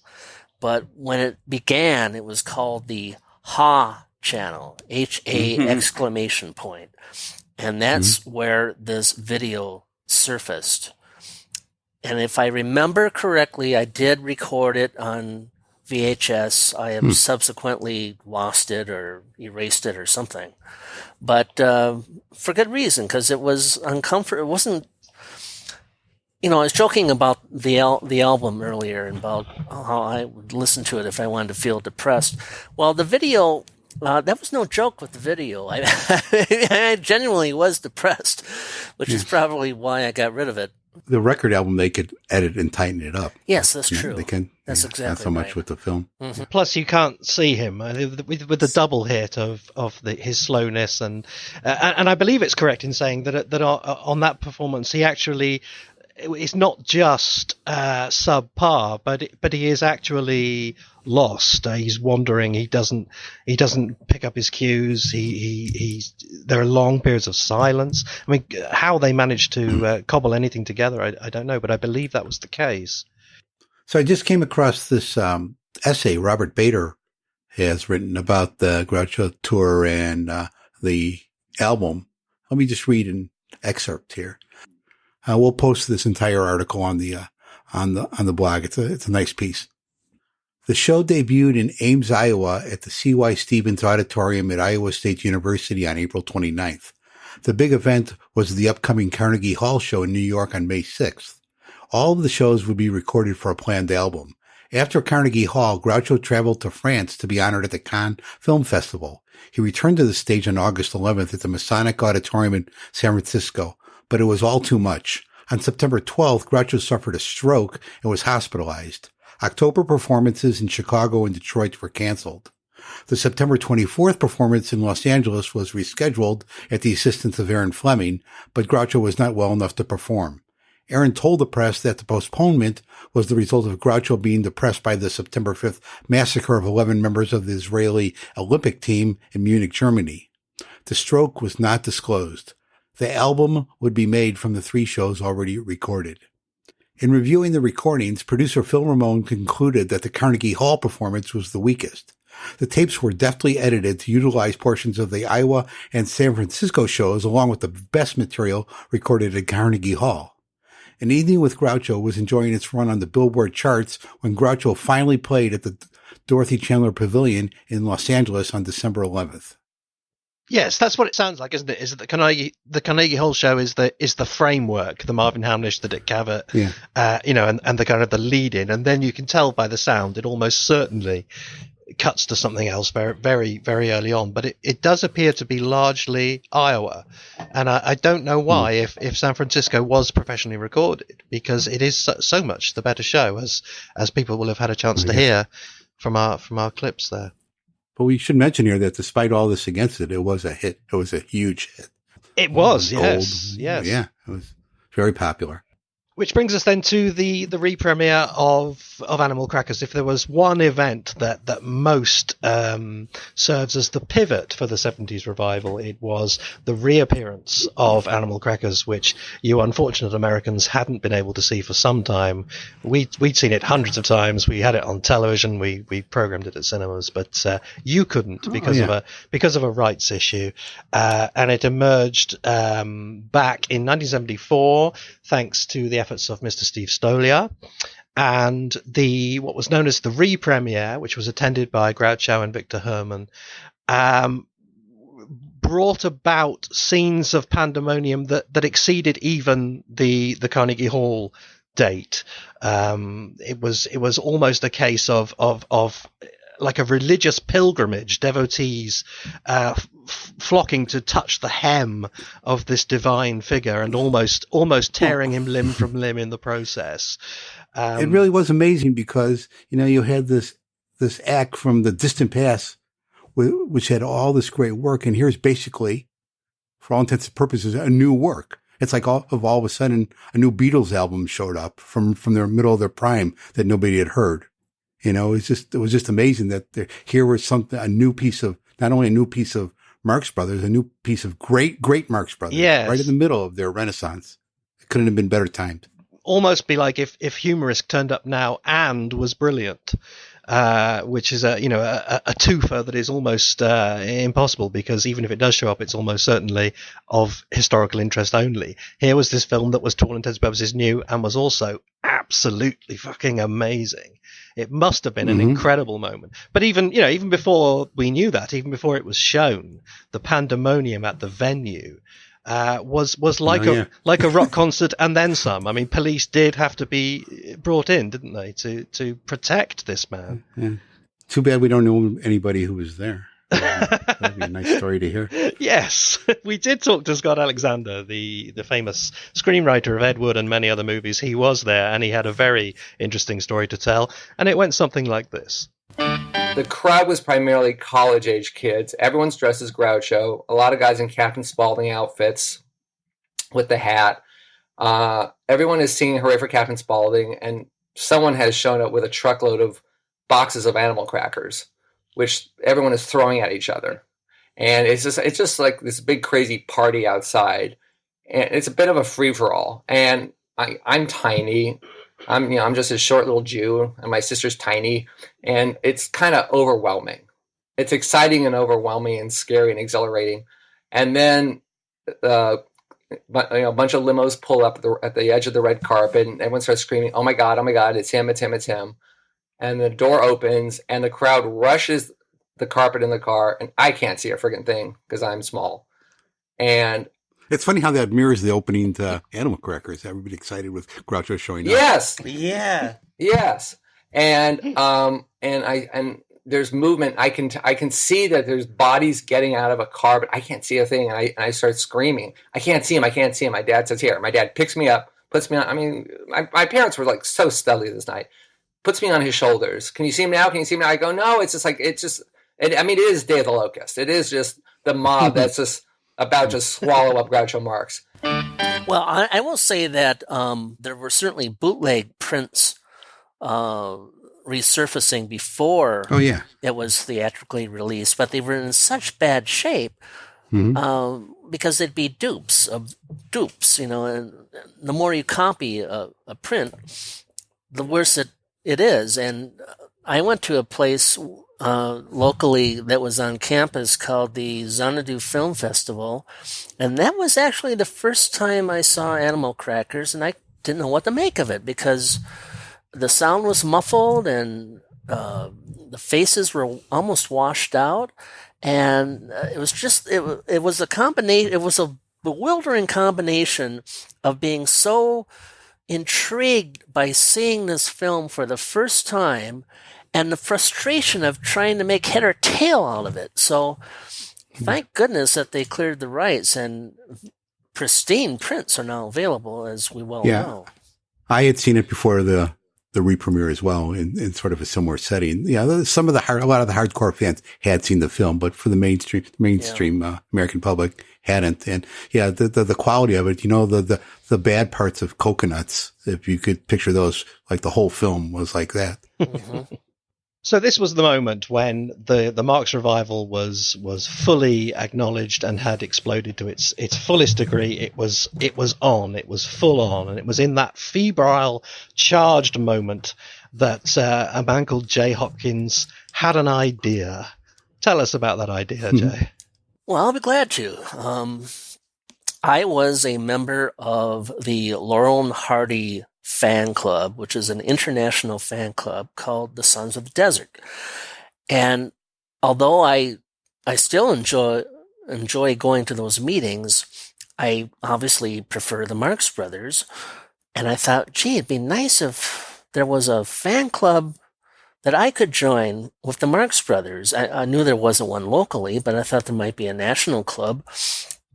[SPEAKER 6] But when it began, it was called the HA channel, H-A exclamation point. And that's where this video surfaced. And if I remember correctly, I did record it on VHS. I have subsequently lost it or erased it or something. But for good reason, because it was uncomfortable. It wasn't, I was joking about the album earlier and about how I would listen to it if I wanted to feel depressed. Well, the video, that was no joke with the video. I genuinely was depressed, which is probably why I got rid of it.
[SPEAKER 5] The record album, they could edit and tighten it up.
[SPEAKER 6] Yes, that's true.
[SPEAKER 5] They can.
[SPEAKER 6] That's exactly
[SPEAKER 5] not so much
[SPEAKER 6] right.
[SPEAKER 5] with the film.
[SPEAKER 6] Mm-hmm.
[SPEAKER 3] Plus, you can't see him with the double hit of his slowness, and I believe it's correct in saying that on that performance he actually. It's not just subpar, but he is actually lost. He's wandering. He doesn't pick up his cues. There are long periods of silence. I mean, how they managed to cobble anything together, I don't know, but I believe that was the case.
[SPEAKER 5] So I just came across this essay Robert Bader has written about the Groucho tour and the album. Let me just read an excerpt here. We'll post this entire article on the blog. It's a nice piece. The show debuted in Ames, Iowa at the C.Y. Stevens Auditorium at Iowa State University on April 29th. The big event was the upcoming Carnegie Hall show in New York on May 6th. All of the shows would be recorded for a planned album. After Carnegie Hall, Groucho traveled to France to be honored at the Cannes Film Festival. He returned to the stage on August 11th at the Masonic Auditorium in San Francisco, but it was all too much. On September 12th, Groucho suffered a stroke and was hospitalized. October performances in Chicago and Detroit were canceled. The September 24th performance in Los Angeles was rescheduled at the assistance of Erin Fleming, but Groucho was not well enough to perform. Erin told the press that the postponement was the result of Groucho being depressed by the September 5th massacre of 11 members of the Israeli Olympic team in Munich, Germany. The stroke was not disclosed. The album would be made from the 3 shows already recorded. In reviewing the recordings, producer Phil Ramone concluded that the Carnegie Hall performance was the weakest. The tapes were deftly edited to utilize portions of the Iowa and San Francisco shows along with the best material recorded at Carnegie Hall. An Evening with Groucho was enjoying its run on the Billboard charts when Groucho finally played at the Dorothy Chandler Pavilion in Los Angeles on December 11th.
[SPEAKER 3] Yes, that's what it sounds like, isn't it? Is it the Carnegie Hall show is the framework, the Marvin Hamlish, the Dick Cavett, and the kind of the lead in, and then you can tell by the sound it almost certainly cuts to something else very, very, very early on. But it does appear to be largely Iowa, and I don't know why if San Francisco was professionally recorded, because it is so much the better show, as people will have had a chance to hear from our clips there.
[SPEAKER 5] But we should mention here that despite all this against it, it was a hit. It was a huge hit.
[SPEAKER 3] It was,
[SPEAKER 5] Gold.
[SPEAKER 3] yes.
[SPEAKER 5] Yeah, it was very popular.
[SPEAKER 3] Which brings us then to the re-premiere of Animal Crackers. If there was one event that most serves as the pivot for the 70s revival, it was the reappearance of Animal Crackers, which you unfortunate Americans hadn't been able to see for some time. We'd seen it hundreds of times. We had it on television. We programmed it at cinemas, but you couldn't because of a rights issue. And it emerged back in 1974, thanks to the efforts of Mr. Steve Stoller, and what was known as the re-premiere, which was attended by Groucho and Victor Herman, brought about scenes of pandemonium that exceeded even the Carnegie Hall date. It was almost a case of like a religious pilgrimage, devotees flocking to touch the hem of this divine figure and almost tearing him limb from limb in the process.
[SPEAKER 5] It really was amazing because, you had this act from the distant past, which had all this great work. And here's basically, for all intents and purposes, a new work. It's like all of a sudden a new Beatles album showed up from their middle of their prime that nobody had heard. It was just amazing that here was a new piece of, not only a new piece of Marx Brothers, a new piece of great Marx Brothers,
[SPEAKER 3] yes,
[SPEAKER 5] right in the middle of their renaissance. It couldn't have been better timed.
[SPEAKER 3] Almost be like if Humorist turned up now and was brilliant, which is a twofer that is almost impossible, because even if it does show up, it's almost certainly of historical interest only. Here was this film that was, to all intents and purposes, new and was also absolutely fucking amazing. It must have been an incredible moment. But even before we knew that, even before it was shown, the pandemonium at the venue was like a rock concert and then some. I mean, police did have to be brought in, didn't they, to protect this man?
[SPEAKER 5] Yeah. Too bad we don't know anybody who was there. That'd be a nice story to hear.
[SPEAKER 3] Yes, we did talk to Scott Alexander, the famous screenwriter of Ed Wood and many other movies. He was there, and he had a very interesting story to tell, and it went something like this.
[SPEAKER 8] The crowd was primarily college-age kids. Everyone's dressed as Groucho. A lot of guys in Captain Spaulding outfits with the hat. Everyone is singing Hooray for Captain Spaulding, and someone has shown up with a truckload of boxes of animal crackers, which everyone is throwing at each other. And it's just like this big crazy party outside. And it's a bit of a free-for-all. And I'm tiny. I'm just a short little Jew, and my sister's tiny. And it's kind of overwhelming. It's exciting and overwhelming and scary and exhilarating. And then a bunch of limos pull up at the edge of the red carpet, and everyone starts screaming, oh my God, it's him, it's him, it's him. And the door opens, and the crowd rushes the carpet in the car, and I can't see a friggin' thing because I'm small. And
[SPEAKER 5] it's funny how that mirrors the opening to Animal Crackers. Everybody excited with Groucho showing up.
[SPEAKER 8] Yes.
[SPEAKER 4] Yeah.
[SPEAKER 8] Yes. and there's movement. I can see that there's bodies getting out of a car, but I can't see a thing. And I start screaming. I can't see him. I can't see him. My dad says, "Here." My dad picks me up, puts me on. I mean, my parents were like so studly this night. Puts me on his shoulders. Can you see him now? Can you see him now? I go, no. It's just like I mean, it is Day of the Locust. It is just the mob that's just about to swallow up Groucho Marx.
[SPEAKER 6] Well, I will say that there were certainly bootleg prints resurfacing before it was theatrically released, but they were in such bad shape because they'd be dupes of dupes, you know, and the more you copy a print, the worse it is. And I went to a place locally that was on campus called the Xanadu Film Festival, and that was actually the first time I saw Animal Crackers, and I didn't know what to make of it because the sound was muffled and the faces were almost washed out, and it was a combination. It was a bewildering combination of being so intrigued by seeing this film for the first time and the frustration of trying to make head or tail out of it. So thank goodness that they cleared the rights, and pristine prints are now available, as we well know.
[SPEAKER 5] I had seen it before the re-premiere as well in sort of a similar setting. Yeah, a lot of the hardcore fans had seen the film, but for the mainstream American public hadn't. And yeah, the quality of it, you know, the bad parts of coconuts, if you could picture those, like the whole film was like that.
[SPEAKER 6] Mm-hmm.
[SPEAKER 3] So this was the moment when the Marx revival was fully acknowledged and had exploded to its fullest degree. It was on, it was full on, and it was in that febrile, charged moment that a man called Jay Hopkins had an idea. Tell us about that idea, Jay.
[SPEAKER 6] Well, I'll be glad to. I was a member of the Laurel and Hardy fan club, which is an international fan club called the Sons of the Desert. And although I still enjoy going to those meetings, I obviously prefer the Marx Brothers. And I thought, gee, it'd be nice if there was a fan club that I could join with the Marx Brothers. I knew there wasn't one locally, but I thought there might be a national club.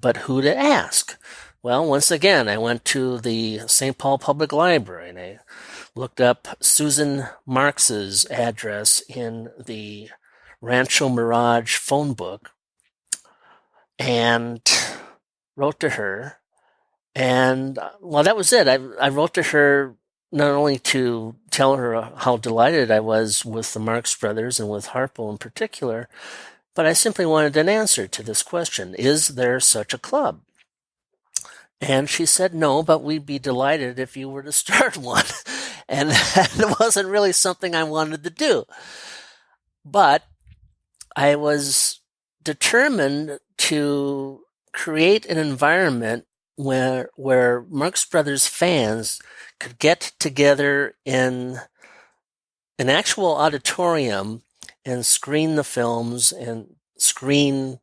[SPEAKER 6] But who to ask? Well, once again, I went to the St. Paul Public Library and I looked up Susan Marx's address in the Rancho Mirage phone book and wrote to her. And, well, that was it. I wrote to her not only to tell her how delighted I was with the Marx Brothers and with Harpo in particular, but I simply wanted an answer to this question. Is there such a club? And she said, no, but we'd be delighted if you were to start one. And that wasn't really something I wanted to do. But I was determined to create an environment where Marx Brothers fans could get together in an actual auditorium and screen the films and screen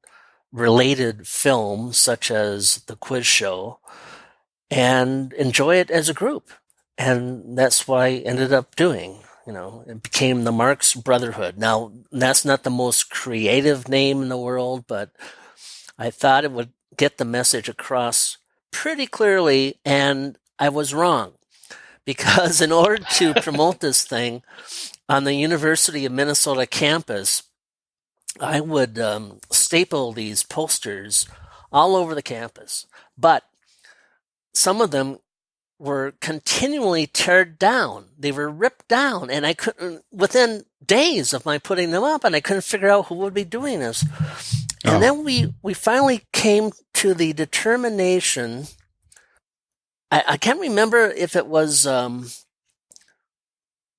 [SPEAKER 6] related films such as the quiz show and enjoy it as a group. And that's what I ended up doing. You know, it became the Marx Brotherhood. Now, that's not the most creative name in the world, but I thought it would get the message across pretty clearly, and I was wrong. Because in order to promote this thing on the University of Minnesota campus, I would staple these posters all over the campus. But some of them were continually teared down. They were ripped down, and I couldn't, within days of my putting them up, and I couldn't figure out who would be doing this. And then we finally came to the determination. I can't remember if it was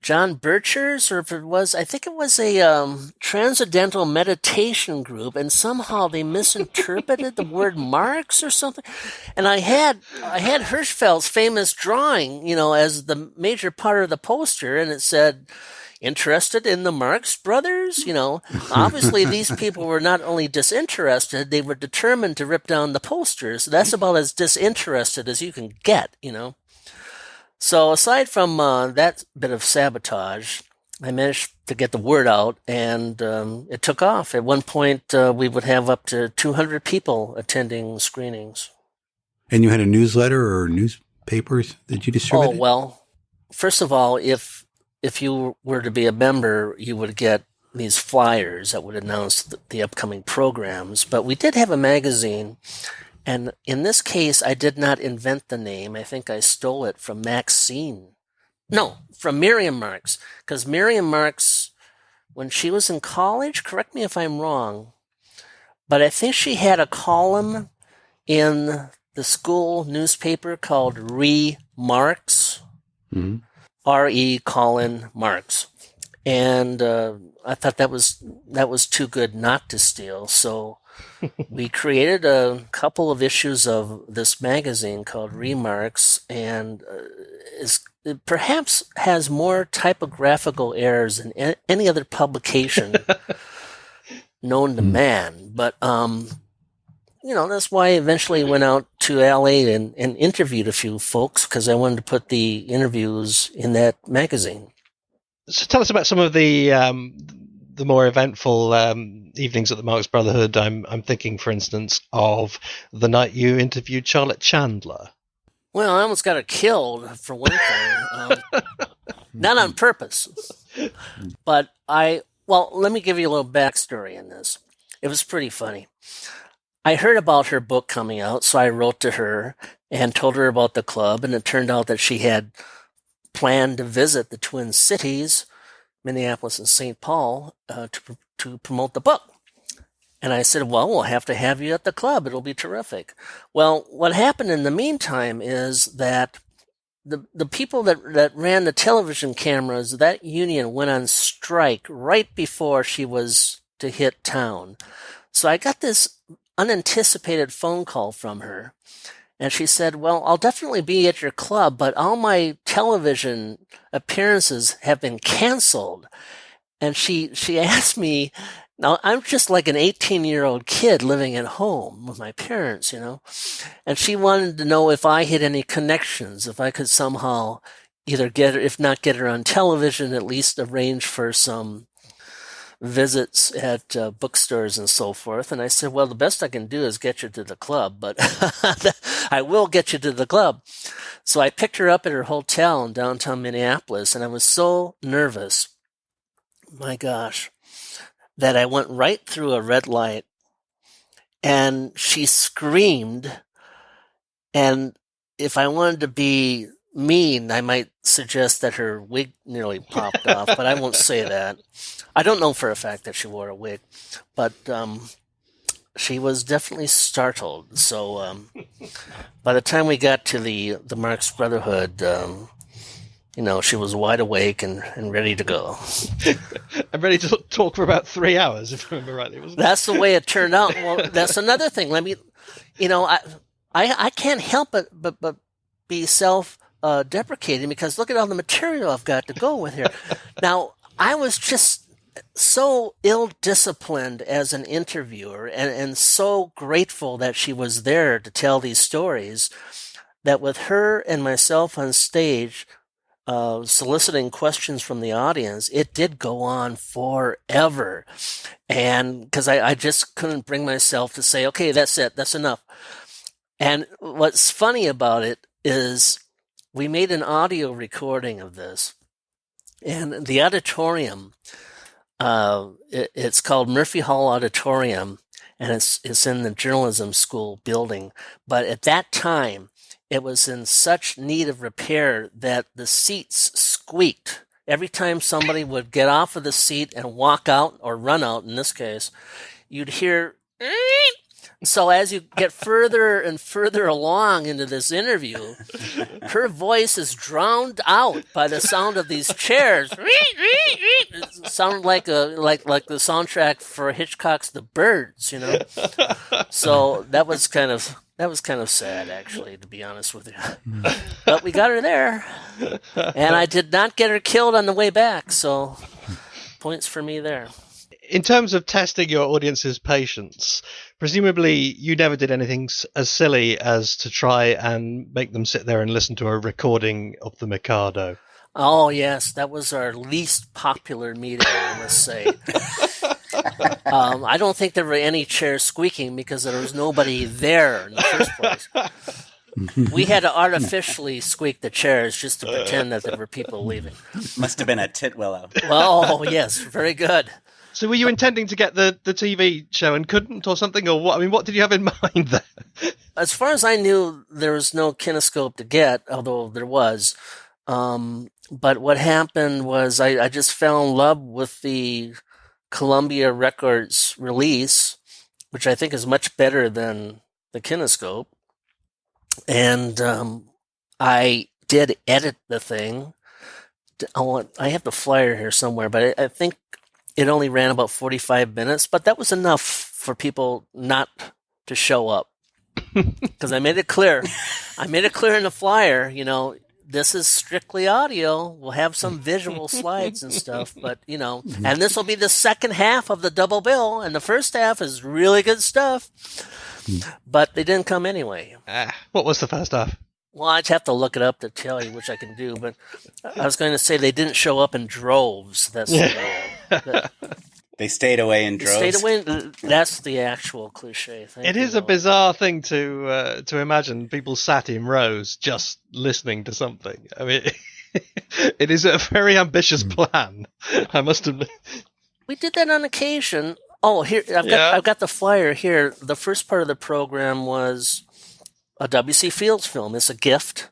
[SPEAKER 6] John Bircher's or if it was, I think it was a transcendental meditation group, and somehow they misinterpreted the word Marx or something. And I had Hirschfeld's famous drawing, you know, as the major part of the poster, and it said, interested in the Marx Brothers? You know, obviously these people were not only disinterested, they were determined to rip down the posters. So that's about as disinterested as you can get, you know. So aside from that bit of sabotage, I managed to get the word out, and it took off. At one point, we would have up to 200 people attending screenings.
[SPEAKER 5] And you had a newsletter or newspapers that you distributed?
[SPEAKER 6] Oh, well, first of all, if you were to be a member, you would get these flyers that would announce the upcoming programs. But we did have a magazine, and in this case, I did not invent the name. I think I stole it from Maxine. No, from Miriam Marx, because Miriam Marx, when she was in college, correct me if I'm wrong, but I think she had a column in the school newspaper called Marx,
[SPEAKER 5] Mm-hmm.
[SPEAKER 6] R.E. Colin Marx. And I thought that was too good not to steal, so we created a couple of issues of this magazine called Remarks, and it perhaps has more typographical errors than any other publication known to man. But, that's why I eventually went out to LA and interviewed a few folks, because I wanted to put the interviews in that magazine.
[SPEAKER 3] So tell us about some of the more eventful evenings at the Marx Brotherhood. I'm thinking, for instance, of the night you interviewed Charlotte Chandler.
[SPEAKER 6] Well, I almost got her killed, for one thing. Not on purpose. But let me give you a little backstory in this. It was pretty funny. I heard about her book coming out, so I wrote to her and told her about the club, and it turned out that she had planned to visit the Twin Cities, Minneapolis and St. Paul, to promote the book. And I said, well, we'll have to have you at the club. It'll be terrific. Well, what happened in the meantime is that the people that ran the television cameras, that union went on strike right before she was to hit town. So I got this unanticipated phone call from her. And she said, well, I'll definitely be at your club, but all my television appearances have been canceled. And she asked me, now I'm just like an 18-year-old kid living at home with my parents, and she wanted to know if I had any connections, if I could somehow either get her, if not get her on television, at least arrange for some visits at bookstores and so forth. And I said, well, the best I can do is get you to the club, but I will get you to the club. So I picked her up at her hotel in downtown Minneapolis, and I was so nervous, my gosh, that I went right through a red light, and she screamed. And if I wanted to be mean, I might suggest that her wig nearly popped off, but I won't say that. I don't know for a fact that she wore a wig, but she was definitely startled. So by the time we got to the Marx Brotherhood, she was wide awake and ready to go.
[SPEAKER 3] I'm ready to talk for about 3 hours, if I remember rightly, wasn't it?
[SPEAKER 6] That's the way it turned out. Well, that's another thing. I can't help but be self-deprecating, because look at all the material I've got to go with here. Now, I was just so ill-disciplined as an interviewer, and so grateful that she was there to tell these stories, that with her and myself on stage, soliciting questions from the audience, it did go on forever. And because I just couldn't bring myself to say, okay, that's it, that's enough. And what's funny about it is we made an audio recording of this, and the auditorium, it's called Murphy Hall Auditorium, and it's in the journalism school building. But at that time, it was in such need of repair that the seats squeaked. Every time somebody would get off of the seat and walk out, or run out in this case, you'd hear. So as you get further and further along into this interview, her voice is drowned out by the sound of these chairs. It sounded like the soundtrack for Hitchcock's The Birds, So that was kind of sad, actually, to be honest with you. But we got her there, and I did not get her killed on the way back. So points for me there.
[SPEAKER 3] In terms of testing your audience's patience, presumably you never did anything as silly as to try and make them sit there and listen to a recording of the Mikado.
[SPEAKER 6] Oh, yes, that was our least popular meeting, I must say. I don't think there were any chairs squeaking because there was nobody there in the first place. We had to artificially squeak the chairs just to pretend that there were people leaving.
[SPEAKER 4] Must have been a titwillow.
[SPEAKER 6] Oh, yes, very good.
[SPEAKER 3] So were you intending to get the TV show and couldn't or something? Or what? I mean, what did you have in mind there?
[SPEAKER 6] As far as I knew, there was no kinescope to get, although there was. But what happened was I just fell in love with the Columbia Records release, which I think is much better than the kinescope. And I did edit the thing. I have the flyer here somewhere, but I think it only ran about 45 minutes, but that was enough for people not to show up. Because I made it clear. I made it clear in the flyer, this is strictly audio. We'll have some visual slides and stuff, but, and this will be the second half of the double bill, and the first half is really good stuff. But they didn't come anyway.
[SPEAKER 3] What was the first half?
[SPEAKER 6] Well, I'd have to look it up to tell you, which I can do, but I was going to say they didn't show up in droves. That's
[SPEAKER 4] They stayed away in droves.
[SPEAKER 6] Stayed away. That's the actual cliche.
[SPEAKER 3] It is a bizarre thing to imagine people sat in rows just listening to something. I mean, it is a very ambitious plan, I must admit.
[SPEAKER 6] We did that on occasion. Oh, here I've got the flyer here. The first part of the program was a W.C. Fields film. It's a gift.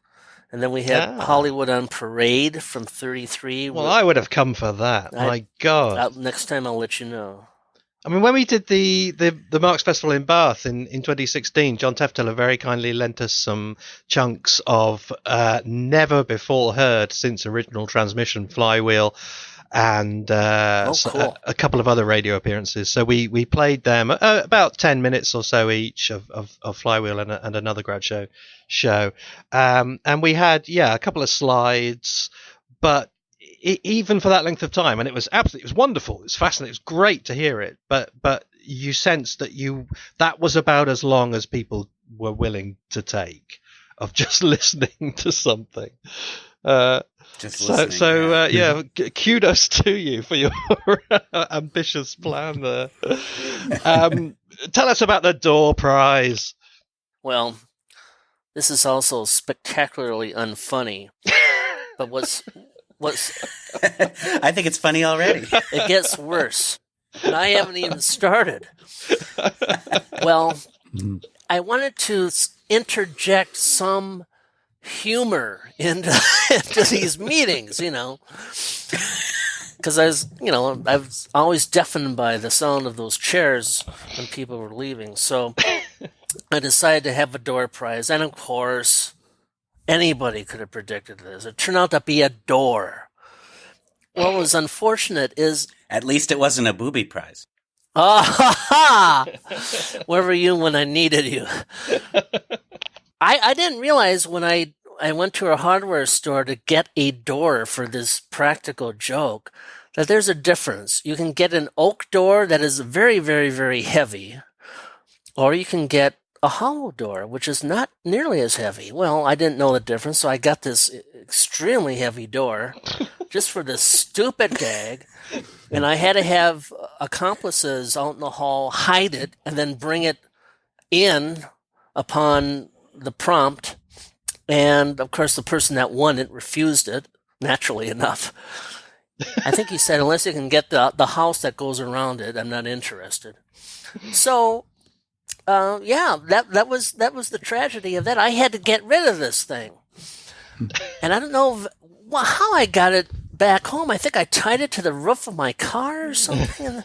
[SPEAKER 6] And then we had Hollywood on Parade from 1933.
[SPEAKER 3] Well, I would have come for that. My God.
[SPEAKER 6] Next time I'll let you know.
[SPEAKER 3] I mean, when we did the Marx Festival in Bath in 2016, John Tefteller very kindly lent us some chunks of never before heard since original transmission Flywheel and
[SPEAKER 6] cool.
[SPEAKER 3] a couple of other radio appearances. So we played them about 10 minutes or so each of Flywheel and another Groucho show. And we had, a couple of slides, but even for that length of time, and it was wonderful. It was fascinating. It was great to hear it, but you sensed that was about as long as people were willing to take of just listening to something. Kudos to you for your ambitious plan there. Tell us about the door prize.
[SPEAKER 6] Well, this is also spectacularly unfunny, but what's
[SPEAKER 4] I think it's funny already.
[SPEAKER 6] It gets worse. And I haven't even started. Well, I wanted to interject some humor into these meetings, because I was always deafened by the sound of those chairs when people were leaving. So I decided to have a door prize, and of course, anybody could have predicted this. It turned out to be a door. What was unfortunate is...
[SPEAKER 4] At least it wasn't a booby prize.
[SPEAKER 6] Where were you when I needed you? I didn't realize when I went to a hardware store to get a door for this practical joke that there's a difference. You can get an oak door that is very, very, very heavy, or you can get a hollow door, which is not nearly as heavy. Well, I didn't know the difference, so I got this extremely heavy door just for this stupid gag, and I had to have accomplices out in the hall hide it and then bring it in upon the prompt. And, of course, the person that won it refused it, naturally enough. I think he said, unless you can get the house that goes around it, I'm not interested. So... that was the tragedy of that. I had to get rid of this thing, and I don't know how I got it back home. I think I tied it to the roof of my car or something,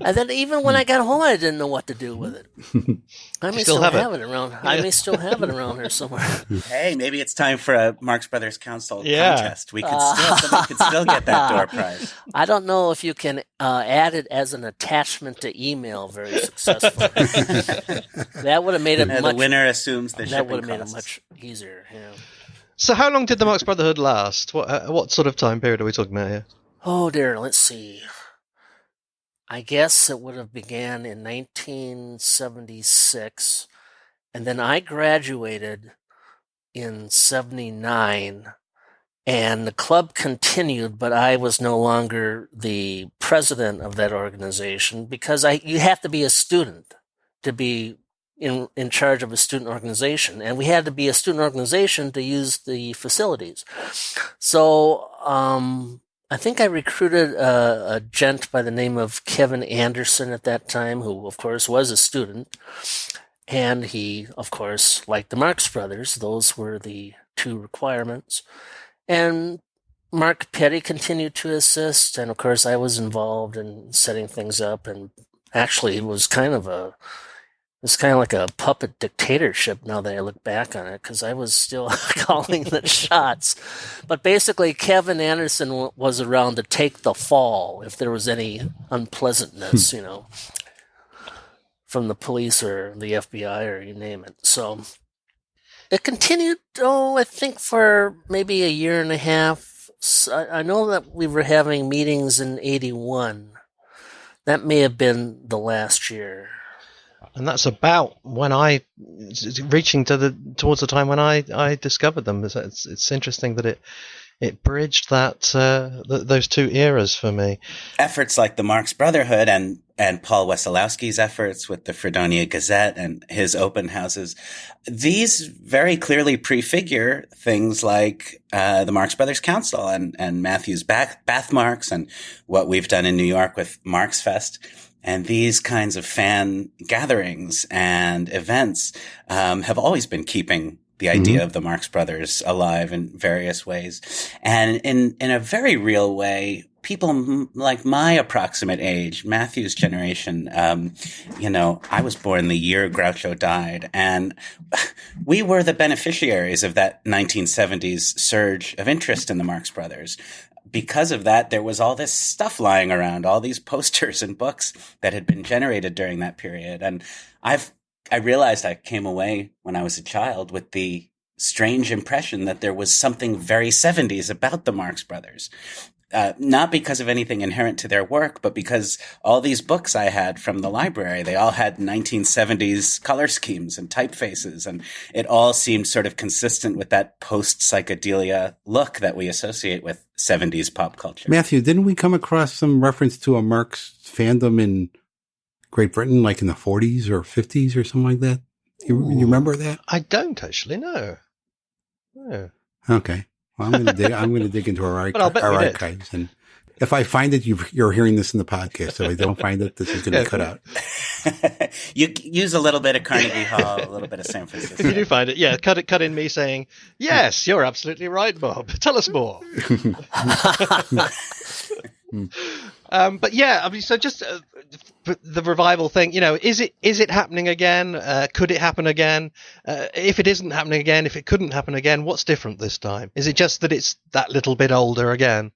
[SPEAKER 6] and then even when I got home, I didn't know what to do with it. I may still have it around. I may still have it around here somewhere.
[SPEAKER 4] Hey, maybe it's time for a Marx Brothers Council contest. We could somebody could still get that door prize.
[SPEAKER 6] I don't know if you can add it as an attachment to email very successfully. That would have made it
[SPEAKER 4] the winner assumes the shipping
[SPEAKER 6] That would have made it
[SPEAKER 4] costs.
[SPEAKER 6] much easier. Yeah.
[SPEAKER 3] So how long did the Marx Brotherhood last? What sort of time period are we talking about here?
[SPEAKER 6] Oh dear, let's see. I guess it would have began in 1976, and then I graduated in 79, And the club continued, but I was no longer the president of that organization because you have to be a student to be in charge of a student organization. And we had to be a student organization to use the facilities. So I think I recruited a gent by the name of Kevin Anderson at that time, who, of course, was a student. And he, of course, liked the Marx Brothers. Those were the two requirements. And Mark Petty continued to assist, and of course I was involved in setting things up, and actually it was kind of like a puppet dictatorship now that I look back on it, because I was still calling the shots. But basically Kevin Anderson was around to take the fall if there was any unpleasantness, from the police or the FBI or you name it. So it continued, I think, for maybe a year and a half. I know that we were having meetings in 81. That may have been the last year.
[SPEAKER 3] And that's about when reaching towards the time when I discovered them. It's interesting that it bridged those two eras for me.
[SPEAKER 4] Efforts like the Marx Brotherhood and Paul Wesolowski's efforts with the Fredonia Gazette and his open houses, these very clearly prefigure things like the Marx Brothers Council and Matthew's Bath Marks and what we've done in New York with Marx Fest. And these kinds of fan gatherings and events have always been keeping the idea of the Marx Brothers alive in various ways. And in a very real way, people like my approximate age, Matthew's generation, I was born the year Groucho died, and we were the beneficiaries of that 1970s surge of interest in the Marx Brothers. Because of that, there was all this stuff lying around, all these posters and books that had been generated during that period. And I realized I came away when I was a child with the strange impression that there was something very 70s about the Marx Brothers. Not because of anything inherent to their work, but because all these books I had from the library, they all had 1970s color schemes and typefaces, and it all seemed sort of consistent with that post-psychedelia look that we associate with 70s pop culture.
[SPEAKER 5] Matthew, didn't we come across some reference to a Marx fandom in Great Britain, like in the 40s or 50s or something like that? You remember that?
[SPEAKER 3] I don't actually know. No.
[SPEAKER 5] Okay. Well, I'm going to dig into our archives, and if I find it, you're hearing this in the podcast. So if I don't find it, this is going to be cut out.
[SPEAKER 4] You use a little bit of Carnegie Hall, a little bit of San Francisco.
[SPEAKER 3] If you do find it, yeah, cut in me saying, "Yes, you're absolutely right, Bob. Tell us more." But yeah, I mean, so just the revival thing, is it happening again? Could it happen again? If it isn't happening again, if it couldn't happen again, what's different this time? Is it just that it's that little bit older again?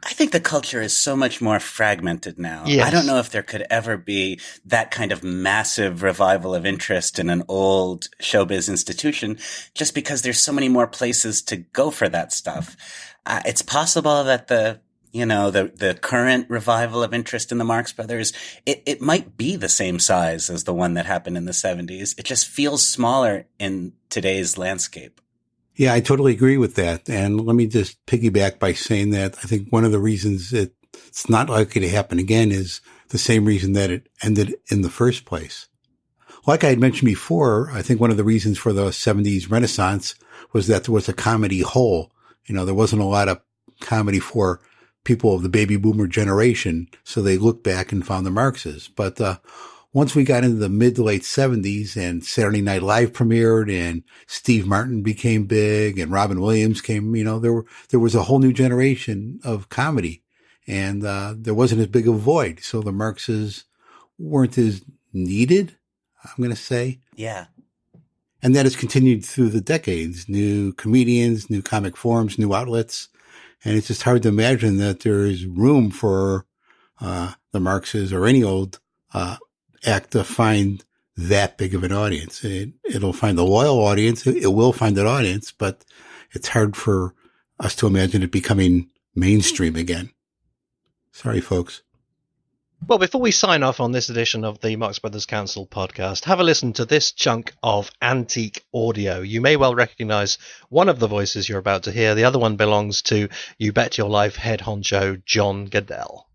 [SPEAKER 4] I think the culture is so much more fragmented now.
[SPEAKER 3] Yes.
[SPEAKER 4] I don't know if there could ever be that kind of massive revival of interest in an old showbiz institution just because there's so many more places to go for that stuff. It's possible that the current revival of interest in the Marx Brothers, it might be the same size as the one that happened in the 70s. It just feels smaller in today's landscape.
[SPEAKER 5] Yeah, I totally agree with that. And let me just piggyback by saying that I think one of the reasons it's not likely to happen again is the same reason that it ended in the first place. Like I had mentioned before, I think one of the reasons for the 70s Renaissance was that there was a comedy hole. There wasn't a lot of comedy for people of the baby boomer generation, so they looked back and found the Marxes. But once we got into the mid to late 70s and Saturday Night Live premiered and Steve Martin became big and Robin Williams came, there was a whole new generation of comedy, and there wasn't as big a void. So the Marxes weren't as needed, I'm going to say.
[SPEAKER 4] Yeah.
[SPEAKER 5] And that has continued through the decades. New comedians, new comic forms, new outlets. And it's just hard to imagine that there is room for the Marxes or any old act to find that big of an audience. It'll find a loyal audience. It will find an audience, but it's hard for us to imagine it becoming mainstream again. Sorry, folks.
[SPEAKER 3] Well, before we sign off on this edition of the Marx Brothers Council podcast, have a listen to this chunk of antique audio. You may well recognize one of the voices you're about to hear. The other one belongs to You Bet Your Life head honcho John Goodell.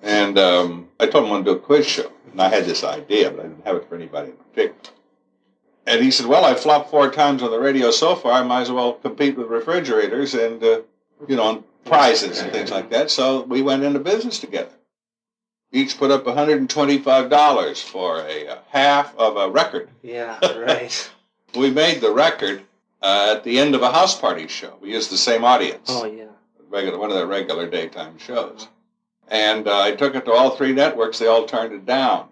[SPEAKER 10] And I told him I wanted to do a quiz show. And I had this idea, but I didn't have it for anybody in particular. And he said, well, I flopped 4 times on the radio so far, I might as well compete with refrigerators and, on prizes and things like that. So we went into business together. Each put up $125 for a half of a record.
[SPEAKER 6] Yeah, right.
[SPEAKER 10] We made the record at the end of a house party show. We used the same audience.
[SPEAKER 6] Oh, yeah.
[SPEAKER 10] One of the regular daytime shows. And I took it to all 3 networks. They all turned it down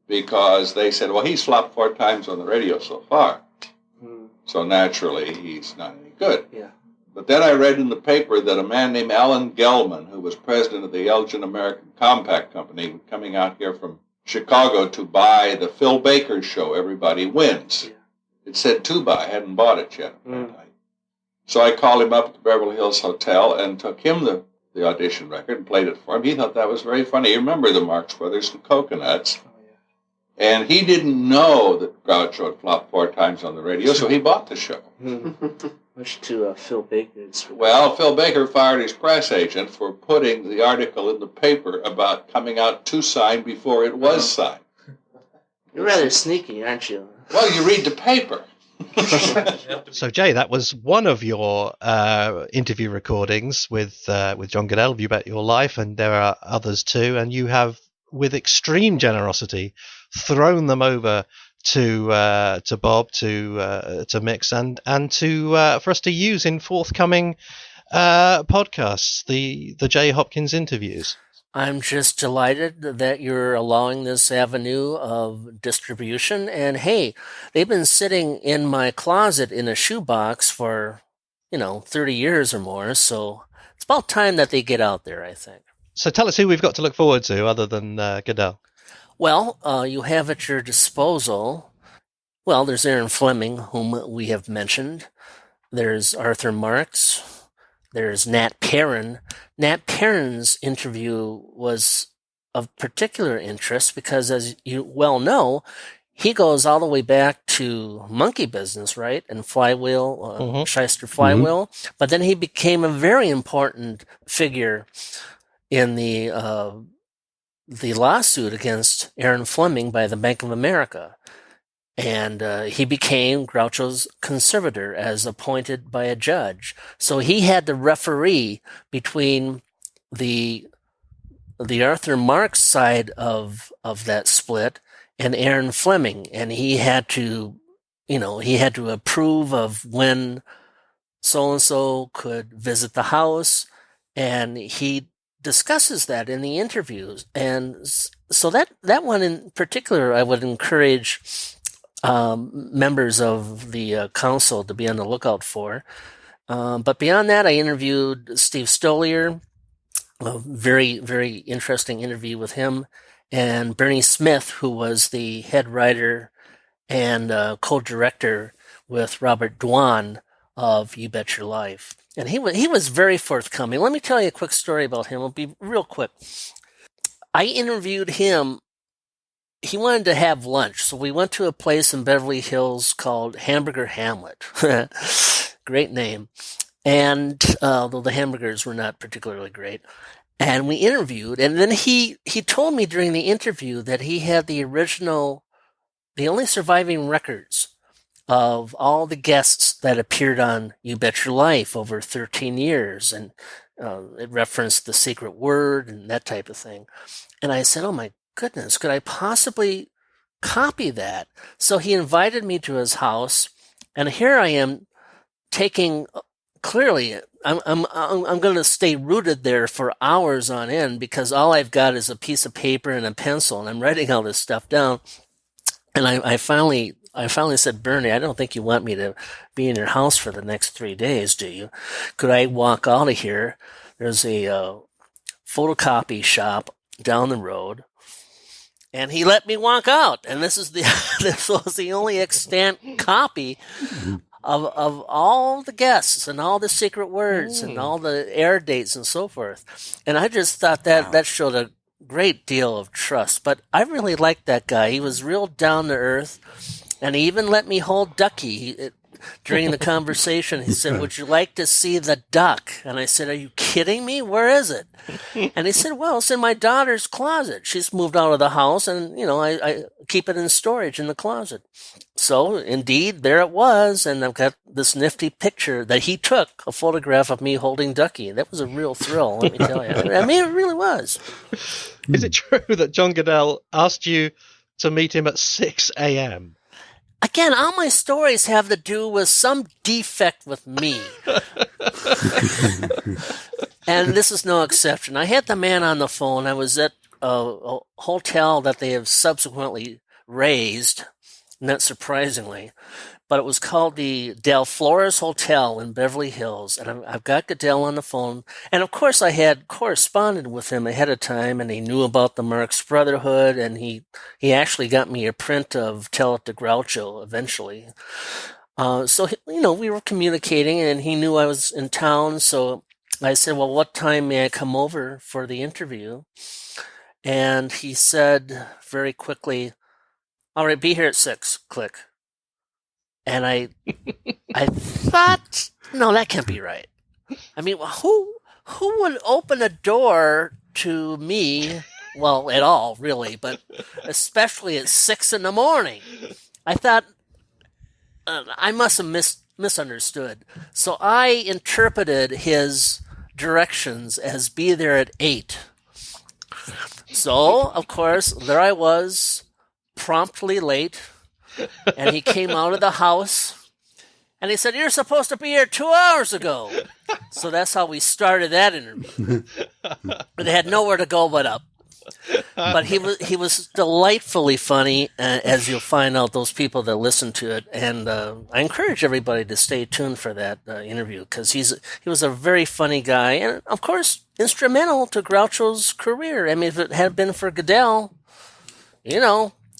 [SPEAKER 10] because they said, well, he's flopped 4 times on the radio so far. So naturally, he's not any good.
[SPEAKER 6] Yeah.
[SPEAKER 10] But then I read in the paper that a man named Alan Gelman, who was president of the Elgin American Compact Company, was coming out here from Chicago to buy the Phil Baker show, Everybody Wins.
[SPEAKER 6] Yeah.
[SPEAKER 10] It said to buy. I hadn't bought it yet. So I called him up at the Beverly Hills Hotel and took him the audition record and played it for him. He thought that was very funny. You remember the Marx Brothers and Coconuts.
[SPEAKER 6] Oh, yeah.
[SPEAKER 10] And he didn't know that Groucho had flopped 4 times on the radio, so he bought the show.
[SPEAKER 6] Much to Phil Baker's.
[SPEAKER 10] Well, Phil Baker fired his press agent for putting the article in the paper about coming out to sign before it was signed.
[SPEAKER 6] You're rather sneaky, aren't you?
[SPEAKER 10] Well, you read the paper.
[SPEAKER 3] So, Jay, that was one of your interview recordings with John Goodell of You Bet Your Life, and there are others too. And you have, with extreme generosity, thrown them over to Bob to mix and to for us to use in forthcoming podcasts, the Jay Hopkins interviews.
[SPEAKER 6] I'm just delighted that you're allowing this avenue of distribution. And hey, they've been sitting in my closet in a shoebox for 30 years or more. So it's about time that they get out there, I think.
[SPEAKER 3] So tell us who we've got to look forward to other than Goodell.
[SPEAKER 6] Well, you have at your disposal, well, there's Erin Fleming, whom we have mentioned. There's Arthur Marx. There's Nat Perrin. Nat Perrin's interview was of particular interest because, as you well know, he goes all the way back to monkey business, right? And flywheel, Shyster flywheel. But then he became a very important figure in the lawsuit against Erin Fleming by the Bank of America. And he became Groucho's conservator as appointed by a judge. So he had to referee between the Arthur Marx side of that split and Erin Fleming. And he had to, approve of when so-and-so could visit the house. And he discusses that in the interviews. And so that one in particular, I would encourage members of the council to be on the lookout for. But beyond that, I interviewed Steve Stoller, a very, very interesting interview with him, and Bernie Smith, who was the head writer and co-director with Robert Dwan of You Bet Your Life. And he was very forthcoming. Let me tell you a quick story about him. It'll be real quick. I interviewed him. He wanted to have lunch, so we went to a place in Beverly Hills called Hamburger Hamlet. Great name. And although the hamburgers were not particularly great. And we interviewed, and then he told me during the interview that he had the only surviving records of all the guests that appeared on You Bet Your Life over 13 years. And it referenced The Secret Word and that type of thing. And I said, oh my goodness, could I possibly copy that? So he invited me to his house, and here I am taking, clearly, I'm going to stay rooted there for hours on end because all I've got is a piece of paper and a pencil, and I'm writing all this stuff down. And I finally said, Bernie, I don't think you want me to be in your house for the next 3 days, do you? Could I walk out of here? There's a photocopy shop down the road. And he let me walk out. And this was the only extant copy of all the guests and all the secret words and all the air dates and so forth. And I just thought that showed great deal of trust. But I really liked that guy. He was real down to earth, and he even let me hold Ducky. During the conversation, he said, "Would you like to see the duck?" And I said, "Are you kidding me? Where is it?" And he said, "Well, it's in my daughter's closet. She's moved out of the house, and I keep it in storage in the closet." So, indeed, there it was, and I've got this nifty picture that he took, a photograph of me holding Ducky. That was a real thrill, let me tell you. I mean, it really was.
[SPEAKER 3] Is it true that John Goodell asked you to meet him at 6 a.m.?
[SPEAKER 6] Again, all my stories have to do with some defect with me. And this is no exception. I had the man on the phone. I was at a hotel that they have subsequently raised, not surprisingly, but it was called the Del Flores Hotel in Beverly Hills. And I've got Goodell on the phone. And of course, I had corresponded with him ahead of time, and he knew about the Marx Brotherhood, and he actually got me a print of Tell It to Groucho eventually. So, we were communicating, and he knew I was in town. So I said, "Well, what time may I come over for the interview?" And he said very quickly, "All right, be here at 6, click." And I thought, no, that can't be right. I mean, who would open a door to me? Well, at all, really, but especially at 6 in the morning. I thought I must have misunderstood. So I interpreted his directions as be there at 8. So, of course, there I was, promptly late. And he came out of the house, and he said, "You're supposed to be here 2 hours ago." So that's how we started that interview. But it had nowhere to go but up. But he was delightfully funny, as you'll find out, those people that listen to it. And I encourage everybody to stay tuned for that interview, because he was a very funny guy, and of course instrumental to Groucho's career. I mean, if it had been for Goodell,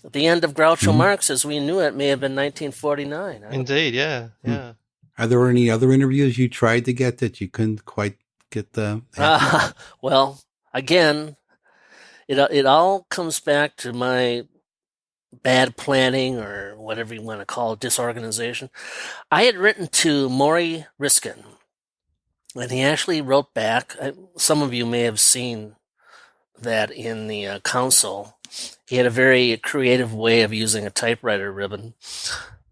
[SPEAKER 6] the end of Groucho Marx as we knew it may have been 1949.
[SPEAKER 3] Indeed, yeah.
[SPEAKER 5] Are there any other interviews you tried to get that you couldn't quite get the?
[SPEAKER 6] Well, again, it all comes back to my bad planning, or whatever you want to call it, disorganization. I had written to Maury Riskin, and he actually wrote back. Some of you may have seen that in the council. He had a very creative way of using a typewriter ribbon.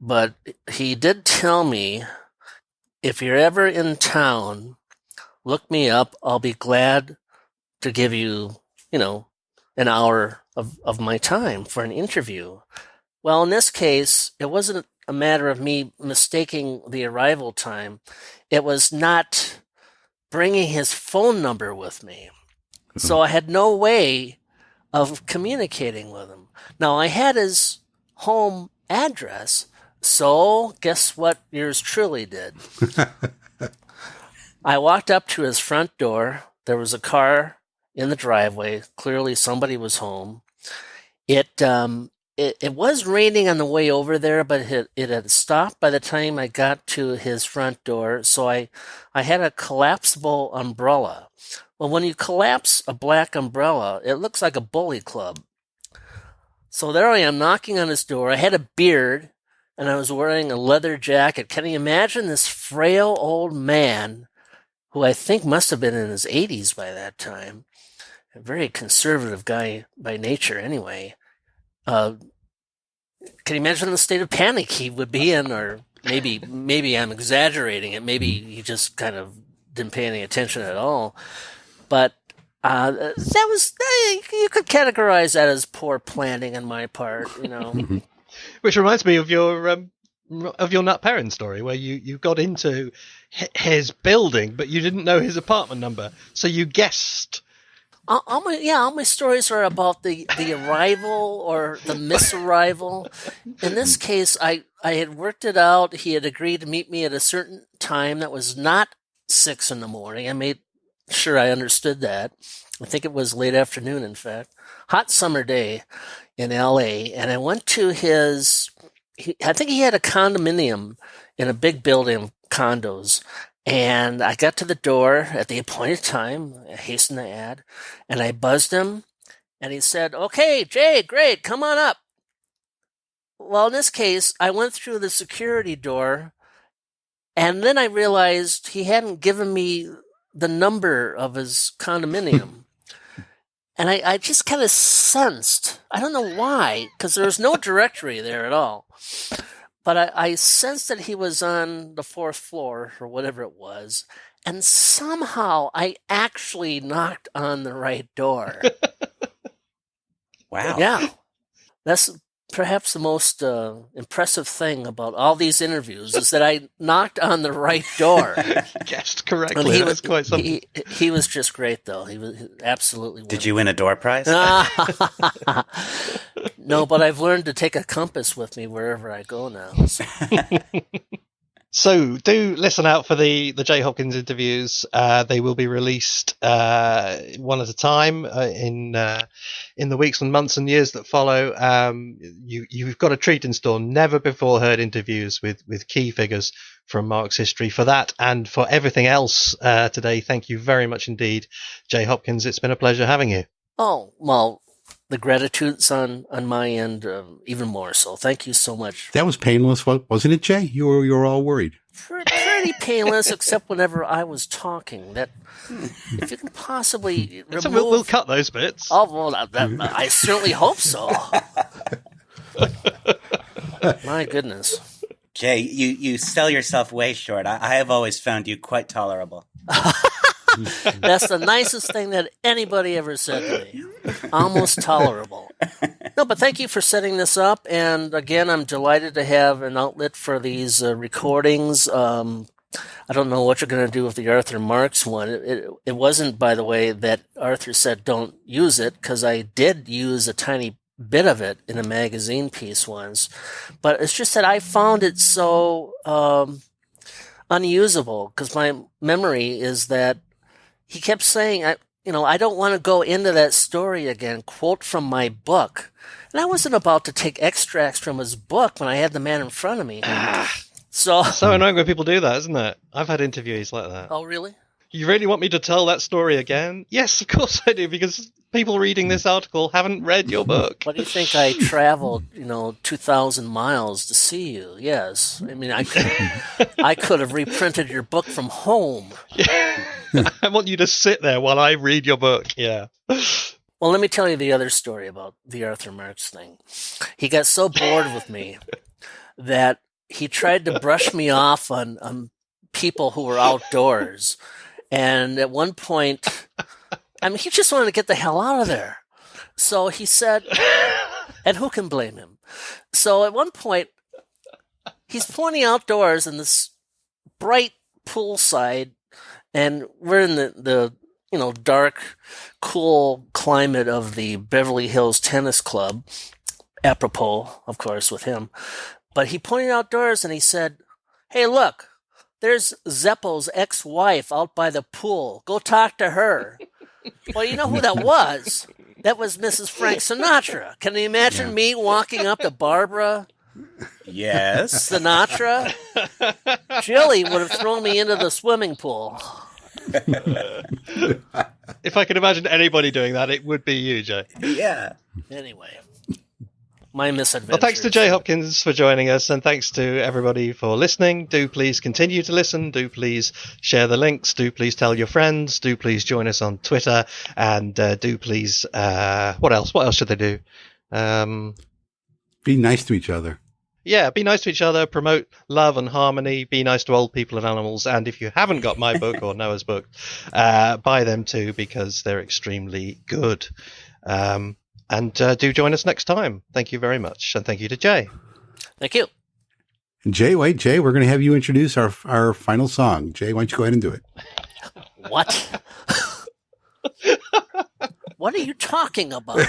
[SPEAKER 6] But he did tell me, "If you're ever in town, look me up. I'll be glad to give you, an hour of my time for an interview." Well, in this case, it wasn't a matter of me mistaking the arrival time. It was not bringing his phone number with me. So I had no way of communicating with him. Now, I had his home address, so guess what yours truly did? I walked up to his front door. There was a car in the driveway. Clearly somebody was home. It was raining on the way over there, but it had stopped by the time I got to his front door, so I had a collapsible umbrella. Well, when you collapse a black umbrella, it looks like a bully club. So there I am knocking on his door. I had a beard, and I was wearing a leather jacket. Can you imagine this frail old man, who I think must have been in his 80s by that time, a very conservative guy by nature anyway. Can you imagine the state of panic he would be in? Or maybe I'm exaggerating it. Maybe he just kind of didn't pay any attention at all. But that was, you could categorize that as poor planning on my part,
[SPEAKER 3] Which reminds me of your Nat Perrin story, where you got into his building, but you didn't know his apartment number, so you guessed.
[SPEAKER 6] All my stories are about the arrival or the misarrival. In this case, I had worked it out. He had agreed to meet me at a certain time that was not 6 in the morning. I made sure I understood that. I think it was late afternoon, in fact. Hot summer day in L.A., and I went to I think he had a condominium in a big building of condos, and I got to the door at the appointed time, I hasten to add, and I buzzed him, And he said, "Okay, Jay, great, come on up." Well, in this case, I went through the security door, and then I realized he hadn't given me the number of his condominium. And I just kind of sensed, I don't know why, because there was no directory there at all. But I sensed that he was on the 4th floor or whatever it was. And somehow I actually knocked on the right door.
[SPEAKER 4] Wow.
[SPEAKER 6] Yeah. That's perhaps the most impressive thing about all these interviews is that I knocked on the right door.
[SPEAKER 3] Guessed correctly. That's quite something.
[SPEAKER 6] He was just great, though. He was absolutely wonderful.
[SPEAKER 4] Did you win a door prize?
[SPEAKER 6] No, but I've learned to take a compass with me wherever I go now. So.
[SPEAKER 3] So do listen out for the Jay Hopkins interviews. They will be released one at a time in the weeks and months and years that follow. You've got a treat in store. Never before heard interviews with key figures from Marx history. For that and for everything else today, thank you very much indeed, Jay Hopkins. It's been a pleasure having you.
[SPEAKER 6] Oh, well, the gratitude's on my end even more so. Thank you so much.
[SPEAKER 5] That was painless, wasn't it, Jay? You were all worried.
[SPEAKER 6] Pretty painless, except whenever I was talking. That if you can possibly remove...
[SPEAKER 3] So we'll cut those bits.
[SPEAKER 6] Oh, well, I certainly hope so. My goodness.
[SPEAKER 4] Jay, you sell yourself way short. I have always found you quite tolerable.
[SPEAKER 6] That's the nicest thing that anybody ever said to me. Almost tolerable. No, but thank you for setting this up. And again, I'm delighted to have an outlet for these recordings. I don't know what you're going to do with the Arthur Marx one. It wasn't, by the way, that Arthur said don't use it, because I did use a tiny bit of it in a magazine piece once. But it's just that I found it so unusable, because my memory is that he kept saying, I don't want to go into that story again, quote from my book. And I wasn't about to take extracts from his book when I had the man in front of me. So
[SPEAKER 3] annoying when people do that, isn't it? I've had interviewees like that.
[SPEAKER 6] Oh, really?
[SPEAKER 3] You really want me to tell that story again? Yes, of course I do, because people reading this article haven't read your book.
[SPEAKER 6] What do you think? I traveled, 2,000 miles to see you. Yes. I mean, I could have reprinted your book from home.
[SPEAKER 3] Yeah. I want you to sit there while I read your book. Yeah.
[SPEAKER 6] Well, let me tell you the other story about the Arthur Marx thing. He got so bored with me that he tried to brush me off on people who were outdoors. And at one point, he just wanted to get the hell out of there. So he said, and who can blame him? So at one point, he's pointing outdoors in this bright poolside, and we're in the dark, cool climate of the Beverly Hills Tennis Club, apropos, of course, with him. But he pointed outdoors and he said, "Hey, look, there's Zeppo's ex-wife out by the pool. Go talk to her." Well, you know who that was? That was Mrs. Frank Sinatra. Can you imagine me walking up to Barbara?
[SPEAKER 4] Yes.
[SPEAKER 6] Sinatra? Jilly would have thrown me into the swimming pool.
[SPEAKER 3] If I could imagine anybody doing that, it would be you, Jay.
[SPEAKER 4] Yeah.
[SPEAKER 6] Anyway, my misadventure.
[SPEAKER 3] Well, thanks to Jay Hopkins for joining us, and thanks to everybody for listening. Do please continue to listen. Do please share the links. Do please tell your friends. Do please join us on Twitter. And do please, what else? What else should they do?
[SPEAKER 5] Be nice to each other.
[SPEAKER 3] Yeah, be nice to each other, promote love and harmony, be nice to old people and animals, and if you haven't got my book or Noah's book, buy them too, because they're extremely good. And do join us next time. Thank you very much, and thank you to Jay.
[SPEAKER 6] Thank you.
[SPEAKER 5] Jay, we're going to have you introduce our final song. Jay, why don't you go ahead and do it?
[SPEAKER 6] What? What are you talking about?